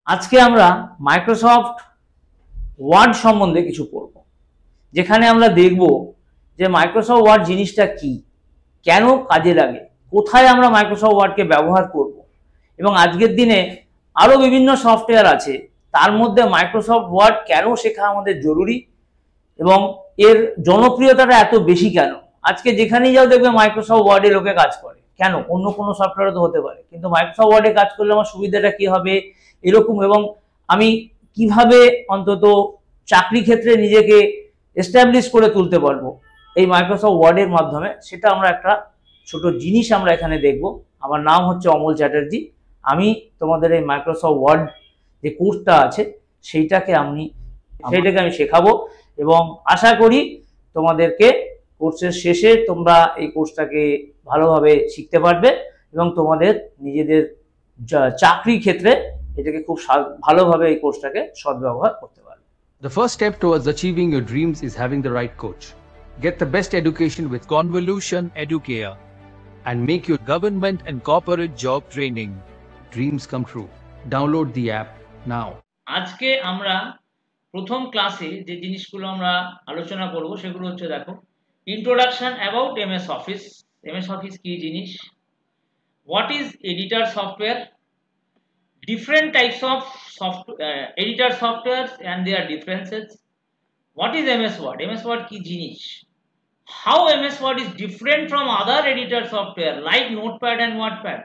আজকে আমরা Microsoft word সম্বন্ধে কিছু পড়ব, যেখানে আমরা দেখব যে মাইক্রোসফট ওয়ার্ড জিনিসটা কি, কেন কাজে লাগে, কোথায় আমরা মাইক্রোসফট ওয়ার্ডকে ব্যবহার করব, এবং আজকের দিনে আরও বিভিন্ন সফটওয়্যার আছে, তার মধ্যে মাইক্রোসফট ওয়ার্ড কেন শেখা আমাদের জরুরি এবং এর জনপ্রিয়তাটা এত বেশি কেন। আজকে যেখানেই যাও দেখবে মাইক্রোসফট ওয়ার্ডে লোকে কাজ করে, কেন? অন্য কোনো সফটওয়্যারে তো হতে পারে, কিন্তু মাইক্রোসফট ওয়ার্ডে কাজ করলে আমার সুবিধাটা কি হবে এরকম, এবং আমি কিভাবে অন্তত চাকরি ক্ষেত্রে নিজেকে এস্টাবলিশ করে তুলতে পারবো এই মাইক্রোসফট ওয়ার্ডের মাধ্যমে, সেটা আমরা একটা ছোট জিনিস আমরা এখানে দেখব। আমার নাম হচ্ছে অমল চ্যাটার্জি। আমি তোমাদের এই মাইক্রোসফট ওয়ার্ড যে কোর্সটা আছে সেইটাকে আমি শেখাবো এবং আশা করি তোমাদেরকে কোর্সের শেষে তোমরা এই কোর্সটাকে ভালোভাবে শিখতে পারবে এবং তোমাদের নিজেদের চাকরি ক্ষেত্রে এটাকে খুব ভালোভাবে এই কোর্সটাকে সদ্ব্যবহার করতে পারবে। The first step towards achieving your dreams is having the right coach. Get the best education with Convolution Educare and make your government and corporate job training dreams come true. Download the app now. আজকে আমরা প্রথম ক্লাসে যে জিনিসগুলো আমরা আলোচনা করব সেগুলো হচ্ছে, দেখো, introduction about MS office. MS office কি জিনিস, what is editor software, different types of editor softwares and their differences, what is MS Word, MS Word ki jinish, how MS Word is different from other editor software like Notepad and Wordpad,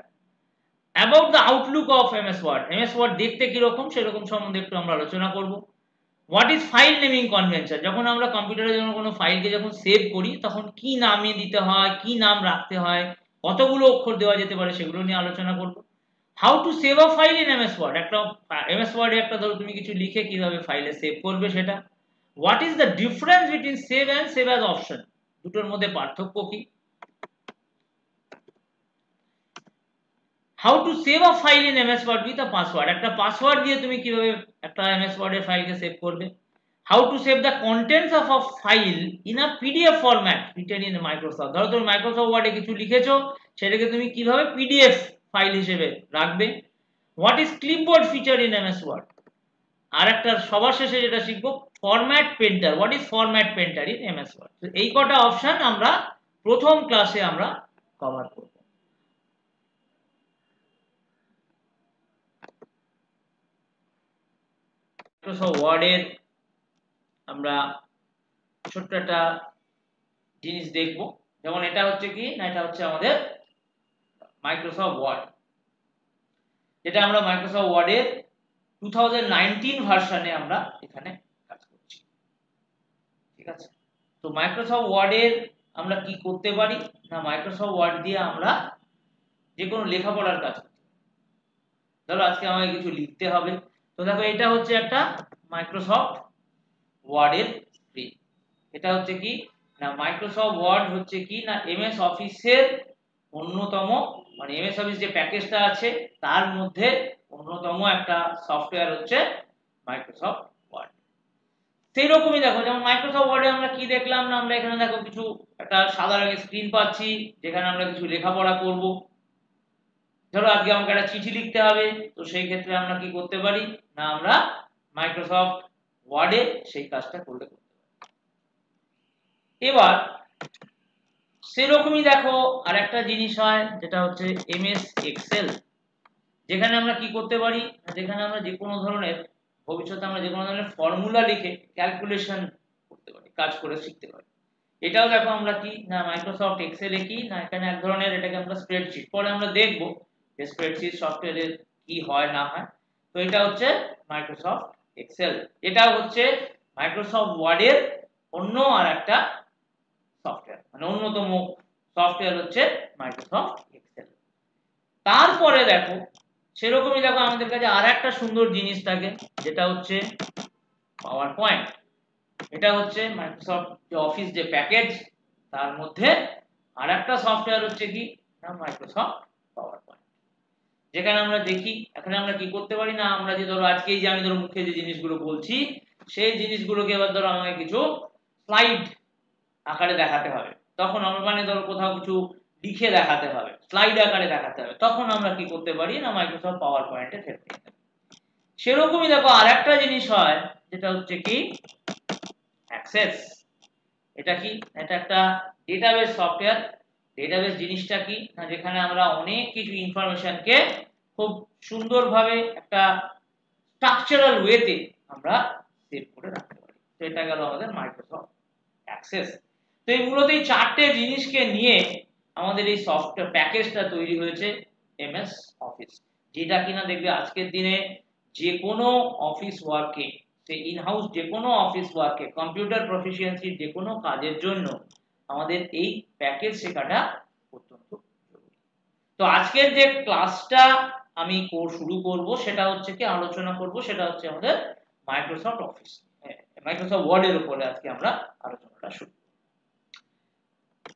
about the outlook of MS Word, MS Word dekhte ki rokom serokom সম্বন্ধে একটু আমরা আলোচনা করব। what is file naming convention, যখন আমরা কম্পিউটারে যখন কোনো ফাইলকে যখন সেভ করি তখন কি নামে দিতে হয়, কি নাম রাখতে হয়, কতগুলো অক্ষর দেওয়া যেতে পারে সেগুলো নিয়ে আলোচনা করব। How to save a file in MS Word, একটা এমএস ওয়ার্ডে একটা ধরো তুমি কিছু লিখে কিভাবে ফাইলে সেভ করবে সেটা। What is the difference between save and save as option, দুটোর মধ্যে পার্থক্য কি। How to save a file in MS Word with a password, একটা পাসওয়ার্ড দিয়ে তুমি কিভাবে একটা এমএস ওয়ার্ডের ফাইলকে সেভ করবে। How to save the contents of a file in a PDF format written in Microsoft, ধরো তুমি মাইক্রোসফট ওয়ার্ডে কিছু লিখেছো, সেটাকে তুমি কিভাবে পিডিএফ ফাইল হিসেবে রাখবে। What is clipboard feature in MS Word, আর একটা সবার শেষে যেটা শিখবো, format painter, what is format painter in MS Word. এই কটা অপশন আমরা প্রথম ক্লাসে আমরা কভার করব। মাইক্রোসফট ওয়ার্ডের আমরা ছোট্ট একটা জিনিস দেখব, যেমন এটা হচ্ছে কি না, এটা হচ্ছে আমাদের মাইক্রোসফট ওয়ার্ড, যেটা আমরা মাইক্রোসফট ওয়ার্ডের 2019 ভার্সনে আমরা এখানে কাজ করছি, ঠিক আছে। তো মাইক্রোসফট ওয়ার্ডের আমরা কি করতে পারি না, মাইক্রোসফট ওয়ার্ড দিয়ে আমরা যে কোনো লেখাপড়ার কাজ করতে পারি। ধরো আজকে আমাকে কিছু লিখতে হবে, তো দেখো এটা হচ্ছে একটা মাইক্রোসফট ওয়ার্ডের স্ক্রিন। এটা হচ্ছে কি না, মাইক্রোসফট ওয়ার্ড হচ্ছে কি না এমএস অফিসের অন্যতম, মানে এমএস অফিস যে প্যাকেজটা আছে তার মধ্যে অন্যতম একটা সফটওয়্যার হচ্ছে মাইক্রোসফট ওয়ার্ড। সেই রকমই দেখো, যেমন মাইক্রোসফট ওয়ার্ডে আমরা কি দেখলাম না, আমরা এখানে দেখো কিছু একটা সাদা রঙের স্ক্রিন পাচ্ছি, যেখানে আমরা কিছু লেখাপড়া করব। ধরো আজকে আমাকে একটা চিঠি লিখতে হবে, তো সেই ক্ষেত্রে আমরা কি করতে পারি না, আমরা মাইক্রোসফট ওয়ার্ডে সেই কাজটা করতে পারি। এবার সেরকমই দেখো আর একটা জিনিস হয়, যেটা হচ্ছে এমএস এক্সেল, যেখানে আমরা কি করতে পারি, যেখানে আমরা যে কোনো ধরনের ভবিষ্যতে আমরা যে কোনো ধরনের ফর্মুলা লিখে ক্যালকুলেশন করতে পারি, কাজ করে শিখতে পারি। এটাও দেখো আমরা কি না মাইক্রোসফট এক্সেলে কি না, এখানে এক ধরনের, এটাকে আমরা স্প্রেডশিট, পরে আমরা দেখবো যে স্প্রেডশিট সফটওয়্যারের কি হয় না হয়। তো এটা হচ্ছে মাইক্রোসফট এক্সেল, এটা হচ্ছে মাইক্রোসফট ওয়ার্ডের অন্য আর একটা সফটওয়্যার, মানে অন্যতম সফটওয়্যার হচ্ছে মাইক্রোসফট এক্সেল। তারপরে দেখো সেরকমই দেখো আমাদের কাছে আর একটা সুন্দর জিনিস থাকে, যেটা হচ্ছে পাওয়ার পয়েন্ট। এটা হচ্ছে মাইক্রোসফট যে অফিস যে প্যাকেজ, তার মধ্যে আর একটা সফটওয়্যার হচ্ছে কি না মাইক্রোসফট পাওয়ার পয়েন্ট, যেখানে আমরা দেখি এখানে আমরা কি করতে পারি না, আমরা যে ধরো আজকে যে আমি ধরো মুখে যে জিনিসগুলো বলছি সেই জিনিসগুলোকে এবার ধরো আমাকে কিছু স্লাইড আকারে দেখাতে হবে, তখন আমরা মানে ধরো কোথাও কিছু লিখে দেখাতে হবে, স্লাইড আকারে দেখাতে হবে, তখন আমরা কি করতে পারি না মাইক্রোসফট পাওয়ার পয়েন্টে সেভ করতে পারি। সেরকমই দেখো আরেকটা জিনিস হয় যেটা হচ্ছে কি অ্যাক্সেস। এটা কি? এটা একটা ডেটাবেস সফটওয়্যার। ডেটাবেস জিনিসটা কি না, যেখানে আমরা অনেক কিছু ইনফরমেশনকে খুব সুন্দরভাবে একটা স্ট্রাকচারাল ওয়েতে আমরা সেভ করে রাখতে পারি। তো এটা গেল আমাদের মাইক্রোসফট অ্যাক্সেস। তো এই মূলত এই চারটে জিনিসকে নিয়ে আমাদের এই সফটওয়্যার প্যাকেজটা তৈরি হয়েছে এমএস অফিস, যেটা কিনা দেখবে আজকের দিনে যে কোনো অফিস ওয়ার্কে, সে ইন হাউস যে কোনো অফিস ওয়ার্কে, কম্পিউটার প্রফিসিয়েন্সি যে কোনো কাজের জন্য আমাদের এই প্যাকেজ শেখাটা অত্যন্ত জরুরি। তো আজকের যে ক্লাসটা আমি শুরু করব সেটা হচ্ছে কি আলোচনা করব সেটা হচ্ছে আমাদের মাইক্রোসফট অফিস, মাইক্রোসফট ওয়ার্ডের উপরে আজকে আমরা আলোচনাটা শুরু।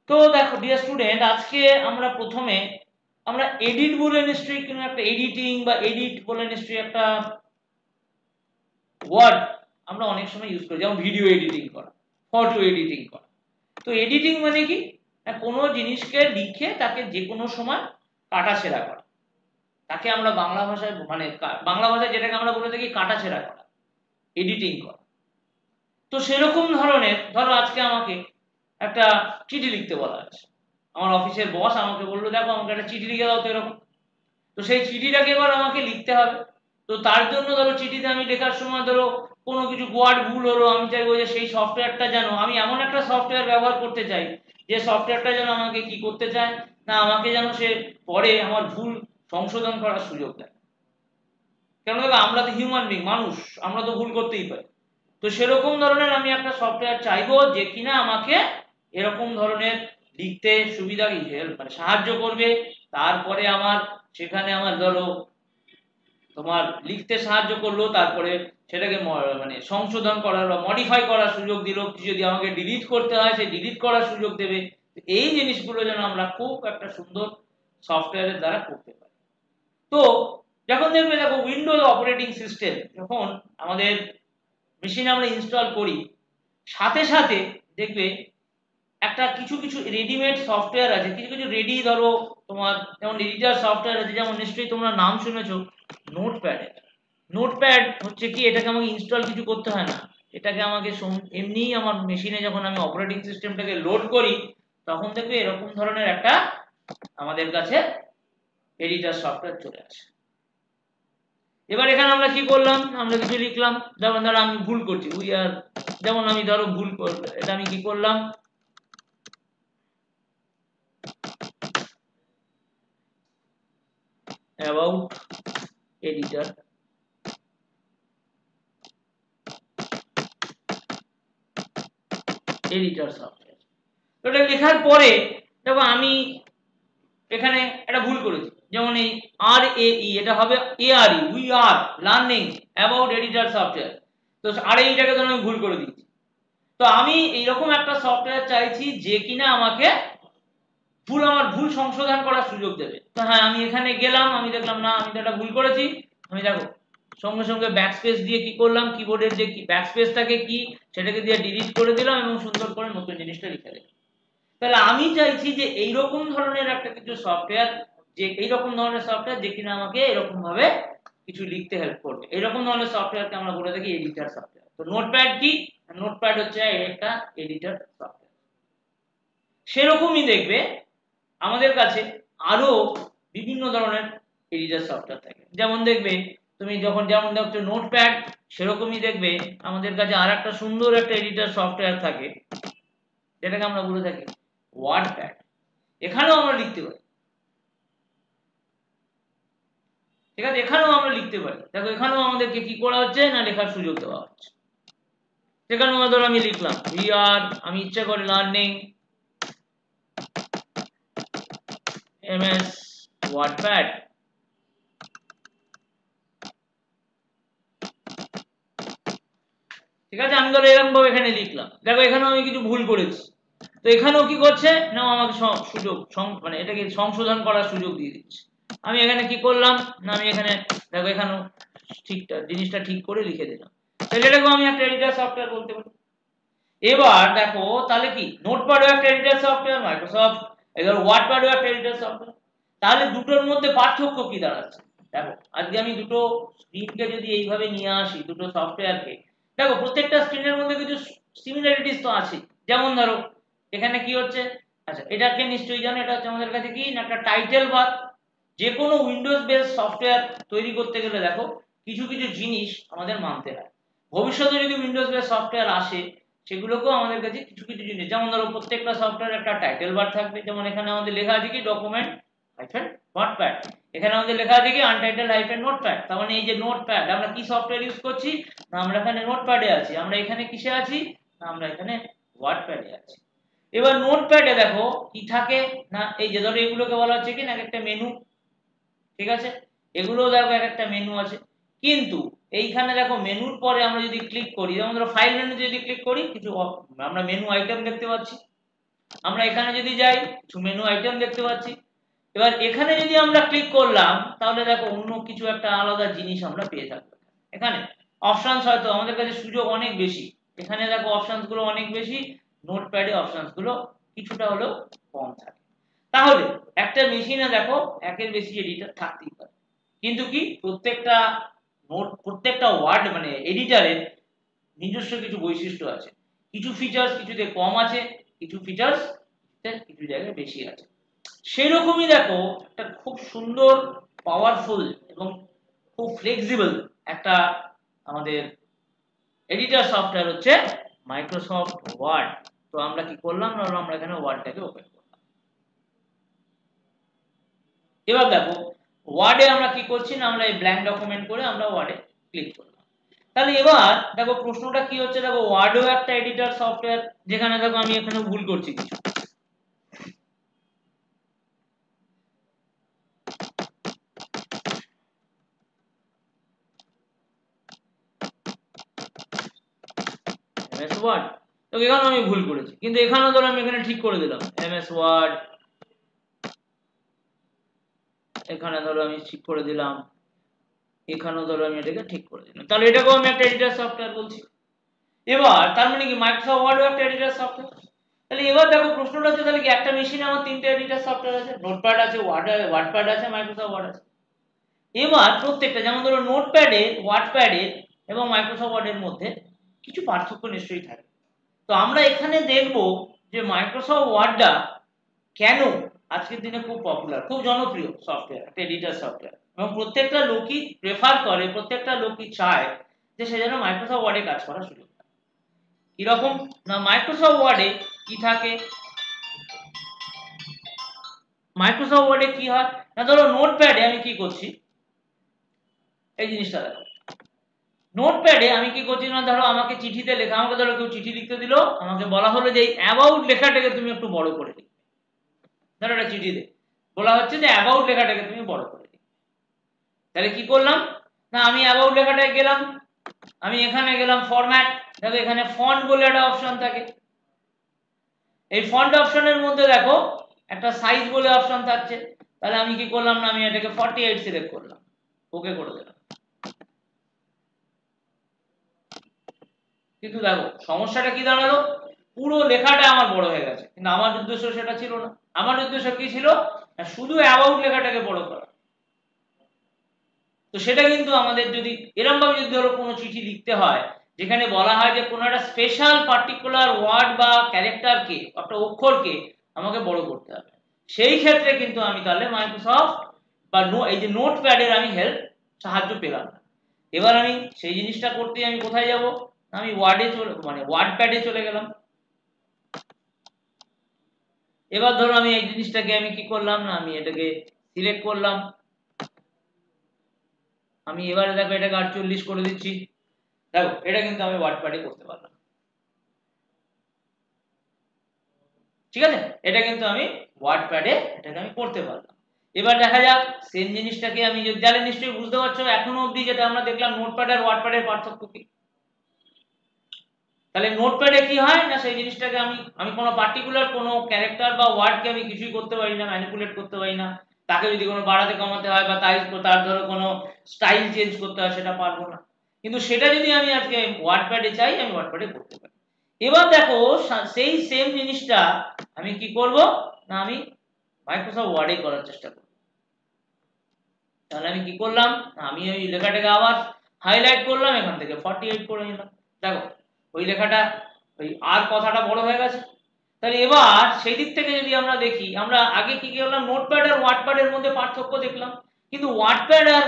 তো দেখো ডিয়ার স্টুডেন্ট, আজকে আমরা প্রথমে আমরা এডিট বলে নিশ্চয়ই কোনো একটা এডিটিং বা এডিট বলে নিশ্চয়ই একটা ওয়ার্ড আমরা অনেক সময় ইউজ করি, যেমন ভিডিও এডিটিং করা, ফটো এডিটিং করা। তো এডিটিং মানে কি, কোনো জিনিসকে লিখে তাকে যে কোনো সময় কাটাছেঁড়া করা, তাকে আমরা বাংলা ভাষায় মানে বাংলা ভাষায় যেটাকে আমরা বলে থাকি কাটাছেঁড়া করা, এডিটিং করা। তো সেরকম ধরনের ধরো আজকে আমাকে একটা চিঠি লিখতে বলা আছে, আমার অফিসের বস আমাকে বললো দেখো আমাকে একটা চিঠি লিখে দাও তো এরকম। তো সেই চিঠিটাকে এবার আমাকে লিখতে হবে। তো তার জন্য ধরো চিঠিতে আমি লেখার সময় ধরো কোনো কিছু ওয়ার্ড ভুল হলো, আমি চাইবো যে সেই সফটওয়্যারটা যেন, আমি এমন একটা সফটওয়্যার ব্যবহার করতে চাই যে সফটওয়্যারটা যেন আমাকে কি করতে চায় না, আমাকে যেন সে পরে আমার ভুল সংশোধন করার সুযোগ দেয়। কেন দেখো আমরা তো হিউম্যান বিং, মানুষ, আমরা তো ভুল করতেই পারি। তো সেরকম ধরনের আমি একটা সফটওয়্যার চাইবো যে কিনা আমাকে এরকম ধরনের লিখতে সুবিধা মানে সাহায্য করবে। তারপরে আমার সেখানে আমার ধরো তোমার লিখতে সাহায্য করলো, তারপরে সেটাকে মানে সংশোধন করার বা মডিফাই করার সুযোগ দিল, যদি আমাকে ডিলিট করতে হয় সে ডিলিট করার সুযোগ দেবে। এই জিনিসগুলো যেন আমরা খুব একটা সুন্দর সফটওয়্যারের দ্বারা করতে পারি। তো যখন দেখবে দেখো উইন্ডোজ অপারেটিং সিস্টেম যখন আমাদের মেশিনে আমরা ইনস্টল করি, সাথে সাথে দেখবে একটা কিছু কিছু রেডিমেড সফটওয়্যার আছে, কিছু কিছু রেডি ধরো তোমার যেমন এডিটর সফটওয়্যার আছে, যেমন নিশ্চয়ই তোমরা নাম শুনেছো নোটপ্যাড। নোটপ্যাড হচ্ছে কি, এটাকে আমাকে ইনস্টল কিছু করতে হয় না, এটাকে আমাকে এমনিই আমার মেশিনে যখন আমি অপারেটিং সিস্টেমটাকে লোড করি তখন দেখবে এরকম ধরনের একটা আমাদের কাছে এডিটর সফটওয়্যার চলে আসে। এবার এখানে আমরা কি করলাম, আমরা কিছু লিখলাম, যেমন ধরো আমি ভুল করছি, যেমন আমি ধরো ভুল করলাম, এটা আমি কি করলাম about editor সফটওয়্যার। তো এটা লেখার পরে দেখো আমি এখানে একটা ভুল করেছি, যেমন এই RAE এটা হবে ARE, we are learning about editor software. তো RAE-টাকে ধরো আমি ভুল করে দিয়েছি। তো আমি এইরকম একটা সফটওয়্যার চাইছি যে কিনা আমাকে আমার ভুল সংশোধন করার সুযোগ দেবে। তো হ্যাঁ, আমি এখানে গেলাম, আমি দেখলাম না আমি তো একটা ভুল করেছি, আমি দেখো সঙ্গে সঙ্গে ব্যাকস্পেস দিয়ে কি করলাম, কিবোর্ডের যে ব্যাকস্পেসটাকে কি সেটাকে দিয়ে ডিলিট করে দিলাম এবং সুন্দর করে নতুন জিনিসটা লিখে দিলাম। তাহলে আমি চাইছি যে এইরকম ধরনের একটা কিছু সফটওয়্যার, যে এইরকম ধরনের সফটওয়্যার যে কিনা আমাকে এরকম ভাবে কিছু লিখতে হেল্প করবে, এরকম ধরনের সফটওয়্যারকে আমরা বলে থাকি এডিটর সফটওয়্যার। তো নোটপ্যাড কি, নোটপ্যাড হচ্ছে একটা এডিটর সফটওয়্যার। সেরকমই দেখবে আমাদের কাছে আরো বিভিন্ন ধরনের এডিটর সফটওয়্যার থাকে, যেমন দেখবে তুমি যখন যেমন দেখছো নোটপ্যাড, সেরকমই দেখবে আমাদের কাছে আরেকটা সুন্দর একটা এডিটর সফটওয়্যার থাকে যেটাকে আমরা বলে থাকি ওয়ার্ডপ্যাড। এখানেও আমরা লিখতে পারি, ঠিক আছে, এখানেও আমরা লিখতে পারি। দেখো এখানেও আমাদেরকে কি করা হচ্ছে না, লেখার সুযোগ দেওয়া হচ্ছে। সেখানেও ধরো আমি লিখলাম আমি ইচ্ছা করে লার্নিং MS ওয়ার্ডপ্যাড, ঠিক আছে, আমি ধরো এরকম ভাবে এখানে লিখলাম, দেখো এখানেও আমি কিছু ভুল করেছি। তো এখানেও কি করছে না, আমাকে সুযোগ মানে এটাকে সংশোধন করার সুযোগ দিয়ে দিচ্ছে। আমি এখানে কি করলাম না, আমি এখানে দেখো এখানেও ঠিকঠাক জিনিসটা ঠিক করে লিখে দিলাম। তাহলে এটাকেও আমি একটা এডিটর সফটওয়্যার বলতে পারি। এবার দেখো তাহলে কি নোটপ্যাডও একটা এডিটর সফটওয়্যার, মাইক্রোসফট এবার ওয়ার্ডপ্যাডও একটা এডিটর সফটওয়্যার। তাহলে দুটোর মধ্যে পার্থক্য কি দাঁড়াচ্ছে, দেখো আজকে আমি দুটো স্ক্রিনকে যদি এইভাবে নিয়ে আসি, দুটো সফটওয়্যারকে, দেখো প্রত্যেকটা স্ক্রিনের মধ্যে কিছু সিমিলারিটিস তো আছে। যেমন ধরো এখানে কি হচ্ছে, আচ্ছা এটাকে নিশ্চয়ই জানো, এটা হচ্ছে আমাদের কাছে কি না একটা টাইটেল বার। যে কোনো উইন্ডোজ বেস সফটওয়্যার তৈরি করতে গেলে দেখো কিছু কিছু জিনিস আমাদের মানতে হয়। ভবিষ্যতে যদি উইন্ডোজ বেস সফটওয়্যার আসে সেগুলোকেও আমাদের কাছে কিছু কিছু জিনিস, যেমন ধরো প্রত্যেকটা সফটওয়্যার একটা টাইটেল বার থাকবে। যেমন এখানে আমাদের লেখা আছে কি ডকুমেন্ট হাইফেন নোটপ্যাড, এখানে আমাদের লেখা আছে কি আনটাইটেল হাইফেন নোটপ্যাড। তার মানে এই যে নোটপ্যাড, আমরা কি সফটওয়্যার ইউজ করছি না আমরা এখানে নোটপ্যাডে আছি, আমরা এখানে কিসে আছি না আমরা এখানে ওয়ার্ডপ্যাডে আছি। এবার নোটপ্যাডে দেখো কি থাকে না, এই যে ধরো এগুলোকে বলা হচ্ছে কি না একটা মেনু, ঠিক আছে, এগুলো দেখো এক একটা মেনু আছে। কিন্তু এইখানে দেখো মেনুর পরে আমরা যদি ক্লিক করি, যেমন ধরো ফাইল মেনু যদি ক্লিক করি কিছু আমরা মেনু আইটেম দেখতে পাচ্ছি। আমরা এখানে যদি যাই কিছু মেনু আইটেম দেখতে পাচ্ছি। এবার এখানে যদি আমরা ক্লিক করলাম তাহলে দেখো অন্য কিছু একটা আলাদা জিনিস আমরা পেয়ে থাকবো। এখানে অপশনস হয়তো আমাদের কাছে সুযোগ অনেক বেশি, এখানে দেখো অপশনস গুলো অনেক বেশি, নোটপ্যাডে অপশনস গুলো কিছুটা হলেও কম থাকে। তাহলে একটা মেশিনে দেখো একের বেশি এডিটর থাকতেই পারে, কিন্তু কি প্রত্যেকটা প্রত্যেকটা ওয়ার্ড মানে এডিটরের নিজস্ব কিছু বৈশিষ্ট্য আছে। কিছু ফিচার্স কিছুতে কম আছে, কিছু ফিচার্স কিছু জায়গায় বেশি আছে। সেই রকমই দেখো একটা খুব সুন্দর পাওয়ারফুল এবং খুব ফ্লেক্সিবল একটা আমাদের এডিটর সফটওয়্যার হচ্ছে মাইক্রোসফট ওয়ার্ড। তো আমরা কি করলাম না আমরা এখানে ওয়ার্ডটাকে ওপেন করলাম। এবার দেখো ওয়ার্ডে আমরা কি করছি না আমরা এই ব্ল্যাঙ্ক ডকুমেন্ট করে আমরা ওয়ার্ডে ক্লিক করলাম। তাহলে এবার দেখো প্রশ্নটা কি হচ্ছে, দেখো ওয়ার্ডও একটা এডিটর সফটওয়্যার, যেখানে দেখো আমি এখানে ভুল করছি কিছু। এমএস ওয়ার্ড, তো এখানে আমি ভুল করেছি, কিন্তু এখানেও ধরো আমি এখানে ঠিক করে দিলাম এমএস ওয়ার্ড, এখানে ধরো আমি ঠিক করে দিলাম, এখানেও ধরো আমি এটাকে ঠিক করে দিলাম। তাহলে এটাকেও আমি একটা এডিটর সফটওয়্যার বলছি। এবার তার মানে কি মাইক্রোসফট ওয়ার্ডও একটা এডিটর সফটওয়্যার। তাহলে এবার দেখো প্রশ্নটা হচ্ছে তাহলে কি একটা মেশিনে আমার তিনটে এডিটর সফটওয়্যার আছে, নোটপ্যাড আছে, ওয়ার্ডপ্যাড আছে, মাইক্রোসফট ওয়ার্ড আছে। এবার প্রত্যেকটা যেমন ধরো নোটপ্যাডে, ওয়ার্ডপ্যাডে এবং মাইক্রোসফট ওয়ার্ডের মধ্যে কিছু পার্থক্য নিশ্চয়ই থাকে। তো আমরা এখানে দেখব যে মাইক্রোসফট ওয়ার্ডটা কেন আজকের দিনে খুব পপুলার, খুব জনপ্রিয় সফটওয়্যার, একটা এডিটর সফটওয়্যার, এবং প্রত্যেকটা লোকই প্রেফার করে, প্রত্যেকটা লোকই চায় যে সে যেন মাইক্রোসফট ওয়ার্ডে কাজ করা শুরু করে। কিরকম না মাইক্রোসফট ওয়ার্ডে কি থাকে, মাইক্রোসফট ওয়ার্ডে কি হয় না ধরো নোটপ্যাডে আমি কি করছি, এই জিনিসটা দেখো নোটপ্যাডে আমি কি করছি না ধরো আমাকে চিঠিতে লেখা, আমাকে ধরো কেউ চিঠি লিখতে দিল, আমাকে বলা হলো যে এই অ্যাবাউট লেখাটাকে তুমি একটু বড় করে লিখবে। ধরো একটা চিঠিতে বলা হচ্ছে যে অ্যাবাউট লেখাটাকে তুমি বড় করে লিখবে। তাহলে কি করলাম না আমি অ্যাবাউট লেখাটায় গেলাম, আমি এখানে গেলাম ফরম্যাট, দেখো এখানে ফন্ট বলে একটা অপশন থাকে। এই ফন্ট অপশনের মধ্যে দেখো একটা সাইজ বলে অপশন থাকছে। তাহলে আমি কি করলাম না আমি এটাকে 48 সিলেক্ট করলাম, ওকে করে দিলাম। কিন্তু দেখো সমস্যাটা কি দাঁড়ালো, পুরো লেখাটা আমার বড় হয়ে গেছে, কিন্তু আমার উদ্দেশ্য সেটা ছিল না। আমার উদ্দেশ্য কি ছিল না শুধু অ্যাবাউট লেখাটাকে বড় করা। তো সেটা কিন্তু আমাদের যদি এরকম ভাবে যদি ধরো কোনো চিঠি লিখতে হয় যেখানে বলা হয় যে কোনো একটা স্পেশাল পার্টিকুলার ওয়ার্ড বা ক্যারেক্টারকে, একটা অক্ষরকে আমাকে বড় করতে হবে, সেই ক্ষেত্রে কিন্তু আমি তাহলে মাইক্রোসফট বা এই যে নোটপ্যাডের আমি হেল্প সাহায্য পেলাম না। এবার আমি সেই জিনিসটা করতে আমি কোথায় যাব, আমি ওয়ার্ডে চলে মানে ওয়ার্ডপ্যাডে চলে গেলাম। এবার ধরো আমি এই জিনিসটাকে আমি কি করলাম না আমি এটাকে সিলেক্ট করলাম, আমি এবারে দেখো এটাকে 48 করে দিচ্ছি। দেখো এটা কিন্তু আমি ওয়ার্ডপ্যাডে করতে পারলাম, ঠিক আছে, এটা কিন্তু আমি ওয়ার্ডপ্যাডে এটাকে আমি করতে পারলাম। এবার দেখা যাক সেম জিনিসটাকে আমি যদি জানলে নিশ্চয়ই বুঝতে পারছো এখনো অবধি যেটা আমরা দেখলাম নোটপ্যাড আর ওয়ার্ডপ্যাডের পার্থক্য কি। তাহলে নোটপ্যাডে কি হয় না সেই জিনিসটাকে আমি আমি কোনো পার্টিকুলার কোনো ক্যারেক্টার বা ওয়ার্ডকে আমি কিছুই করতে পারি না, ম্যানিপুলেট করতে পারি না। তাকে যদি কোনো বাড়াতে কমাতে হয় বা তার ধরো কোনো স্টাইল চেঞ্জ করতে হয় সেটা পারবো না। কিন্তু সেটা যদি আমি আজকে ওয়ার্ডপ্যাডে চাই আমি ওয়ার্ডপ্যাডে করতে পারি। এবার দেখো সেই সেম জিনিসটা আমি কি করব না আমি মাইক্রোসফট ওয়ার্ডে করার চেষ্টা করব। তাহলে আমি কি করলাম, আমি ওই লেখাটাকে আবার হাইলাইট করলাম, এখান থেকে 48 করে নিলাম। দেখো ওই লেখাটা ওই আর কথাটা বড় হয়ে গেছে। তাহলে এবার সেই দিক থেকে যদি আমরা দেখি, আমরা আগে কি করলাম, নোটপ্যাড আর ওয়ার্ডপ্যাডের মধ্যে পার্থক্য দেখলাম, কিন্তু ওয়ার্ডপ্যাড আর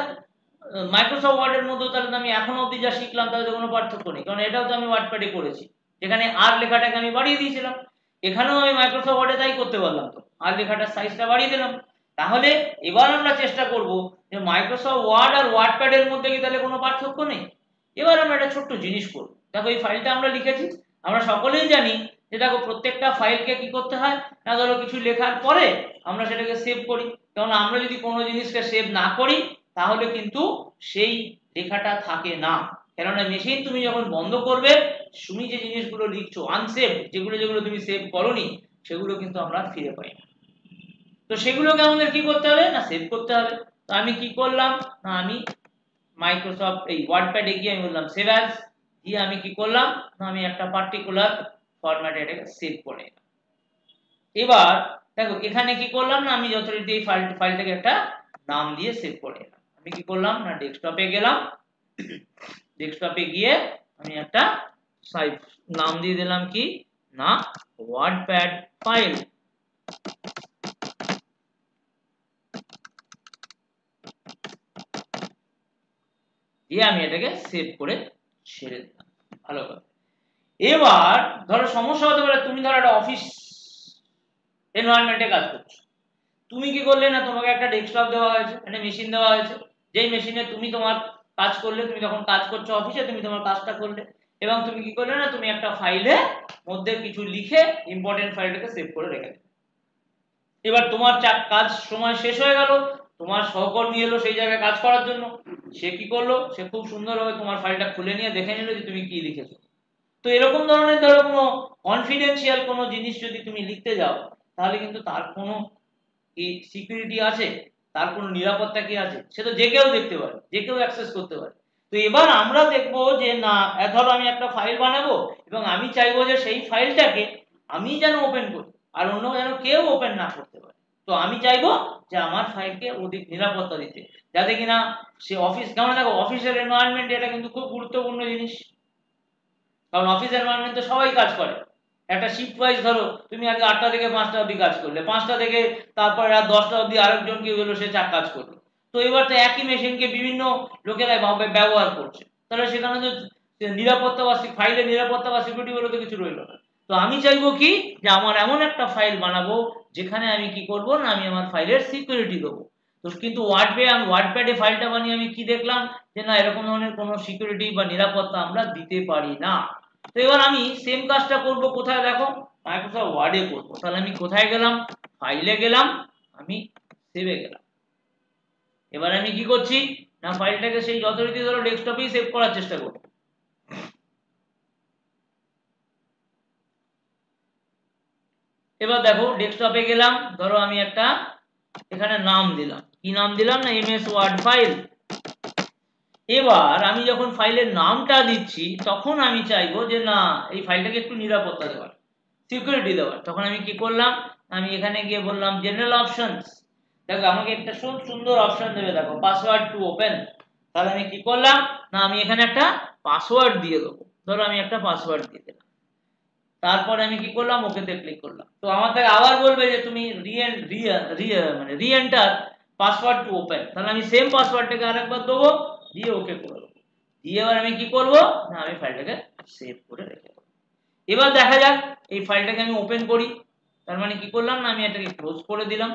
মাইক্রোসফট ওয়ার্ডের মধ্যে তাহলে আমি এখনো অবধি যা শিখলাম তাহলে কোনো পার্থক্য নেই, কারণ এটাও তো আমি ওয়ার্ডপ্যাডে করেছি, যেখানে আর লেখাটাকে আমি বাড়িয়ে দিয়েছিলাম। এখানেও আমি মাইক্রোসফট ওয়ার্ডে তাই করতে পারলাম, তো আর লেখাটার সাইজটা বাড়িয়ে দিলাম। তাহলে এবার আমরা চেষ্টা করব যে মাইক্রোসফট ওয়ার্ড আর ওয়ার্ডপ্যাডের মধ্যে কি তাহলে কোনো পার্থক্য নেই। এবার আমরা একটা ছোট্ট জিনিস করব। দেখো এই ফাইলটা আমরা লিখেছি, আমরা সকলেই জানি যে দেখো প্রত্যেকটা ফাইলকে কি করতে হয় না, ধরো কিছু লেখার পরে আমরা সেটাকে সেভ করি, কারণ আমরা যদি কোনো জিনিসকে সেভ না করি তাহলে কিন্তু সেই লেখাটা থাকে না। কেননা মেশিন তুমি যখন বন্ধ করবে, তুমি যে জিনিসগুলো লিখছো আনসেভ, যেগুলো যেগুলো তুমি সেভ করোনি, সেগুলো কিন্তু আমরা ফিরে পাই না। তো সেগুলোকে আমাদের কি করতে হবে না, সেভ করতে হবে। তো আমি কি করলাম না, আমি মাইক্রোসফট এই ওয়ার্ডপ্যাডে গিয়ে আমি বললাম সেভ অ্যাজ, দিয়ে আমি কি করলাম না, আমি একটা পার্টিকুলার ফরম্যাটে এটাকে সেভ করে নিলাম। এবার দেখো এখানে কি করলাম না, আমি যথারীতি এই ফাইলটাকে একটা নাম দিয়ে সেভ করে নিলাম। আমি কি করলাম না, ডেস্কটপে গেলাম, ডেস্কটপে গিয়ে আমি একটা নাম দিয়ে দিলাম কি না, ওয়ার্ডপ্যাড ফাইল। দিয়ে আমি এটাকে সেভ করে ছেড়ে দিলাম। ভালো কথা। এবার ধরো সমস্যা হতে পারে, তুমি ধরো একটা অফিস এনভায়রনমেন্টে কাজ করছো, তুমি কি করলে না, তোমাকে একটা ডেস্কটপ দেওয়া হয়েছে, একটা মেশিন দেওয়া হয়েছে, যেই মেশিনে তুমি তোমার কাজ করলে, তুমি যখন কাজ করছো অফিসে তুমি তোমার কাজটা করলে, এবং তুমি কি করলে না, তুমি একটা ফাইলে মধ্যে কিছু লিখে ইম্পর্টেন্ট ফাইলটাকে সেভ করে রেখে দিলে। এবার তোমার কাজ সময় শেষ হয়ে গেল, তোমার সহকর্মী এলো সেই জায়গায় কাজ করার জন্য, সে কি করলো, সে খুব সুন্দরভাবে তোমার ফাইলটা খুলে নিয়ে দেখে নিল যে তুমি কি লিখেছো। তো এরকম ধরনের ধরো কোনো কনফিডেন্সিয়াল কোনো জিনিস যদি তুমি লিখতে যাও, তাহলে কিন্তু তার কোনো কি সিকিউরিটি আছে, তার কোনো নিরাপত্তা কি আছে, সে তো যে কেউ দেখতে পারে, যে কেউ অ্যাক্সেস করতে পারে। তো এবার আমরা দেখবো যে না, ধরো আমি একটা ফাইল বানাবো এবং আমি চাইবো যে সেই ফাইলটাকে আমি যেন ওপেন করি, আর অন্য যেন কেউ ওপেন না করতে পারে। তো আমি চাইবো যে আমার ফাইলকে অধিক নিরাপত্তা দিতে, যাতে কিনা সে অফিস, কেমন দেখো অফিসের এনভায়রনমেন্ট এটা কিন্তু খুব গুরুত্বপূর্ণ জিনিস, কারণ অফিস এনভায়রনমেন্টে সবাই কাজ করে। একটা শিফট ওয়াইজ ধরো তুমি আগে 8টা থেকে 5টা অবধি কাজ করলে, 5টা থেকে তারপর রাত 10টা অবধি আরেকজন কি হলো, সে কাজ করলো। তো এবার তো একই মেশিনকে বিভিন্ন লোকেরা ব্যবহার করছে, তাহলে সেখানে তো নিরাপত্তা বা ফাইলের নিরাপত্তা বা সিকিউরিটি বলে তো কিছু রইলো না। তো আমি চাইবো কি যে আমার এমন একটা ফাইল বানাবো যেখানে আমি কি করব না, আমি আমার ফাইলের সিকিউরিটি দেবো। তো কিন্তু ওয়ার্ডপ্যাডে ফাইলটা বানিয়ে আমি কি দেখলাম যে না, এরকম ধরনের কোনো সিকিউরিটি বা নিরাপত্তা আমরা দিতে পারি না। তো এবার আমি সেম কাজটা করব কোথায়, দেখো মাইক্রোসফট ওয়ার্ডে করব। তাহলে আমি কোথায় গেলাম, ফাইলে গেলাম, আমি সেভে গেলাম। এবার আমি কি করছি না, ফাইলটাকে সেই যথারীতি ধরো ডেস্কটপেই সেভ করার চেষ্টা করব। এবার দেখো ডেস্কটপে গেলাম, ধরো আমি একটা এখানে নাম দিলাম, কি নাম দিলাম না, এমএস ওয়ার্ড ফাইল। এবার আমি যখন ফাইলের নামটা দিচ্ছি তখন আমি চাইবো যে না, এই ফাইলটাকে একটু নিরাপত্তা দেওয়ার, সিকিউরিটি দেওয়ার। তখন আমি কি করলাম, আমি এখানে গিয়ে বললাম জেনারেল অপশনস। দেখো আমাকে একটা সুন্দর অপশন দেবে, দেখো পাসওয়ার্ড টু ওপেন। তাহলে আমি কি করলাম না, আমি এখানে একটা পাসওয়ার্ড দিয়ে দেবো, ধরো আমি একটা পাসওয়ার্ড দিয়ে দিলাম। তারপরে আমি কি করলাম, ওকেতে ক্লিক করলাম। তো আমার থেকে আবার বলবে যে তুমি রি এন্টার পাসওয়ার্ড টু ওপেন। তাহলে আমি সেম পাসওয়ার্ডটাকে আরেকবার দেবো, দিয়ে ওকে করে দেবো। দিয়ে এবার আমি কি করব না, আমি ফাইলটাকে সেভ করে রেখে দেবো। এবার দেখা যাক এই ফাইলটাকে আমি ওপেন করি। তার মানে কি করলাম না, আমি এটাকে ক্লোজ করে দিলাম।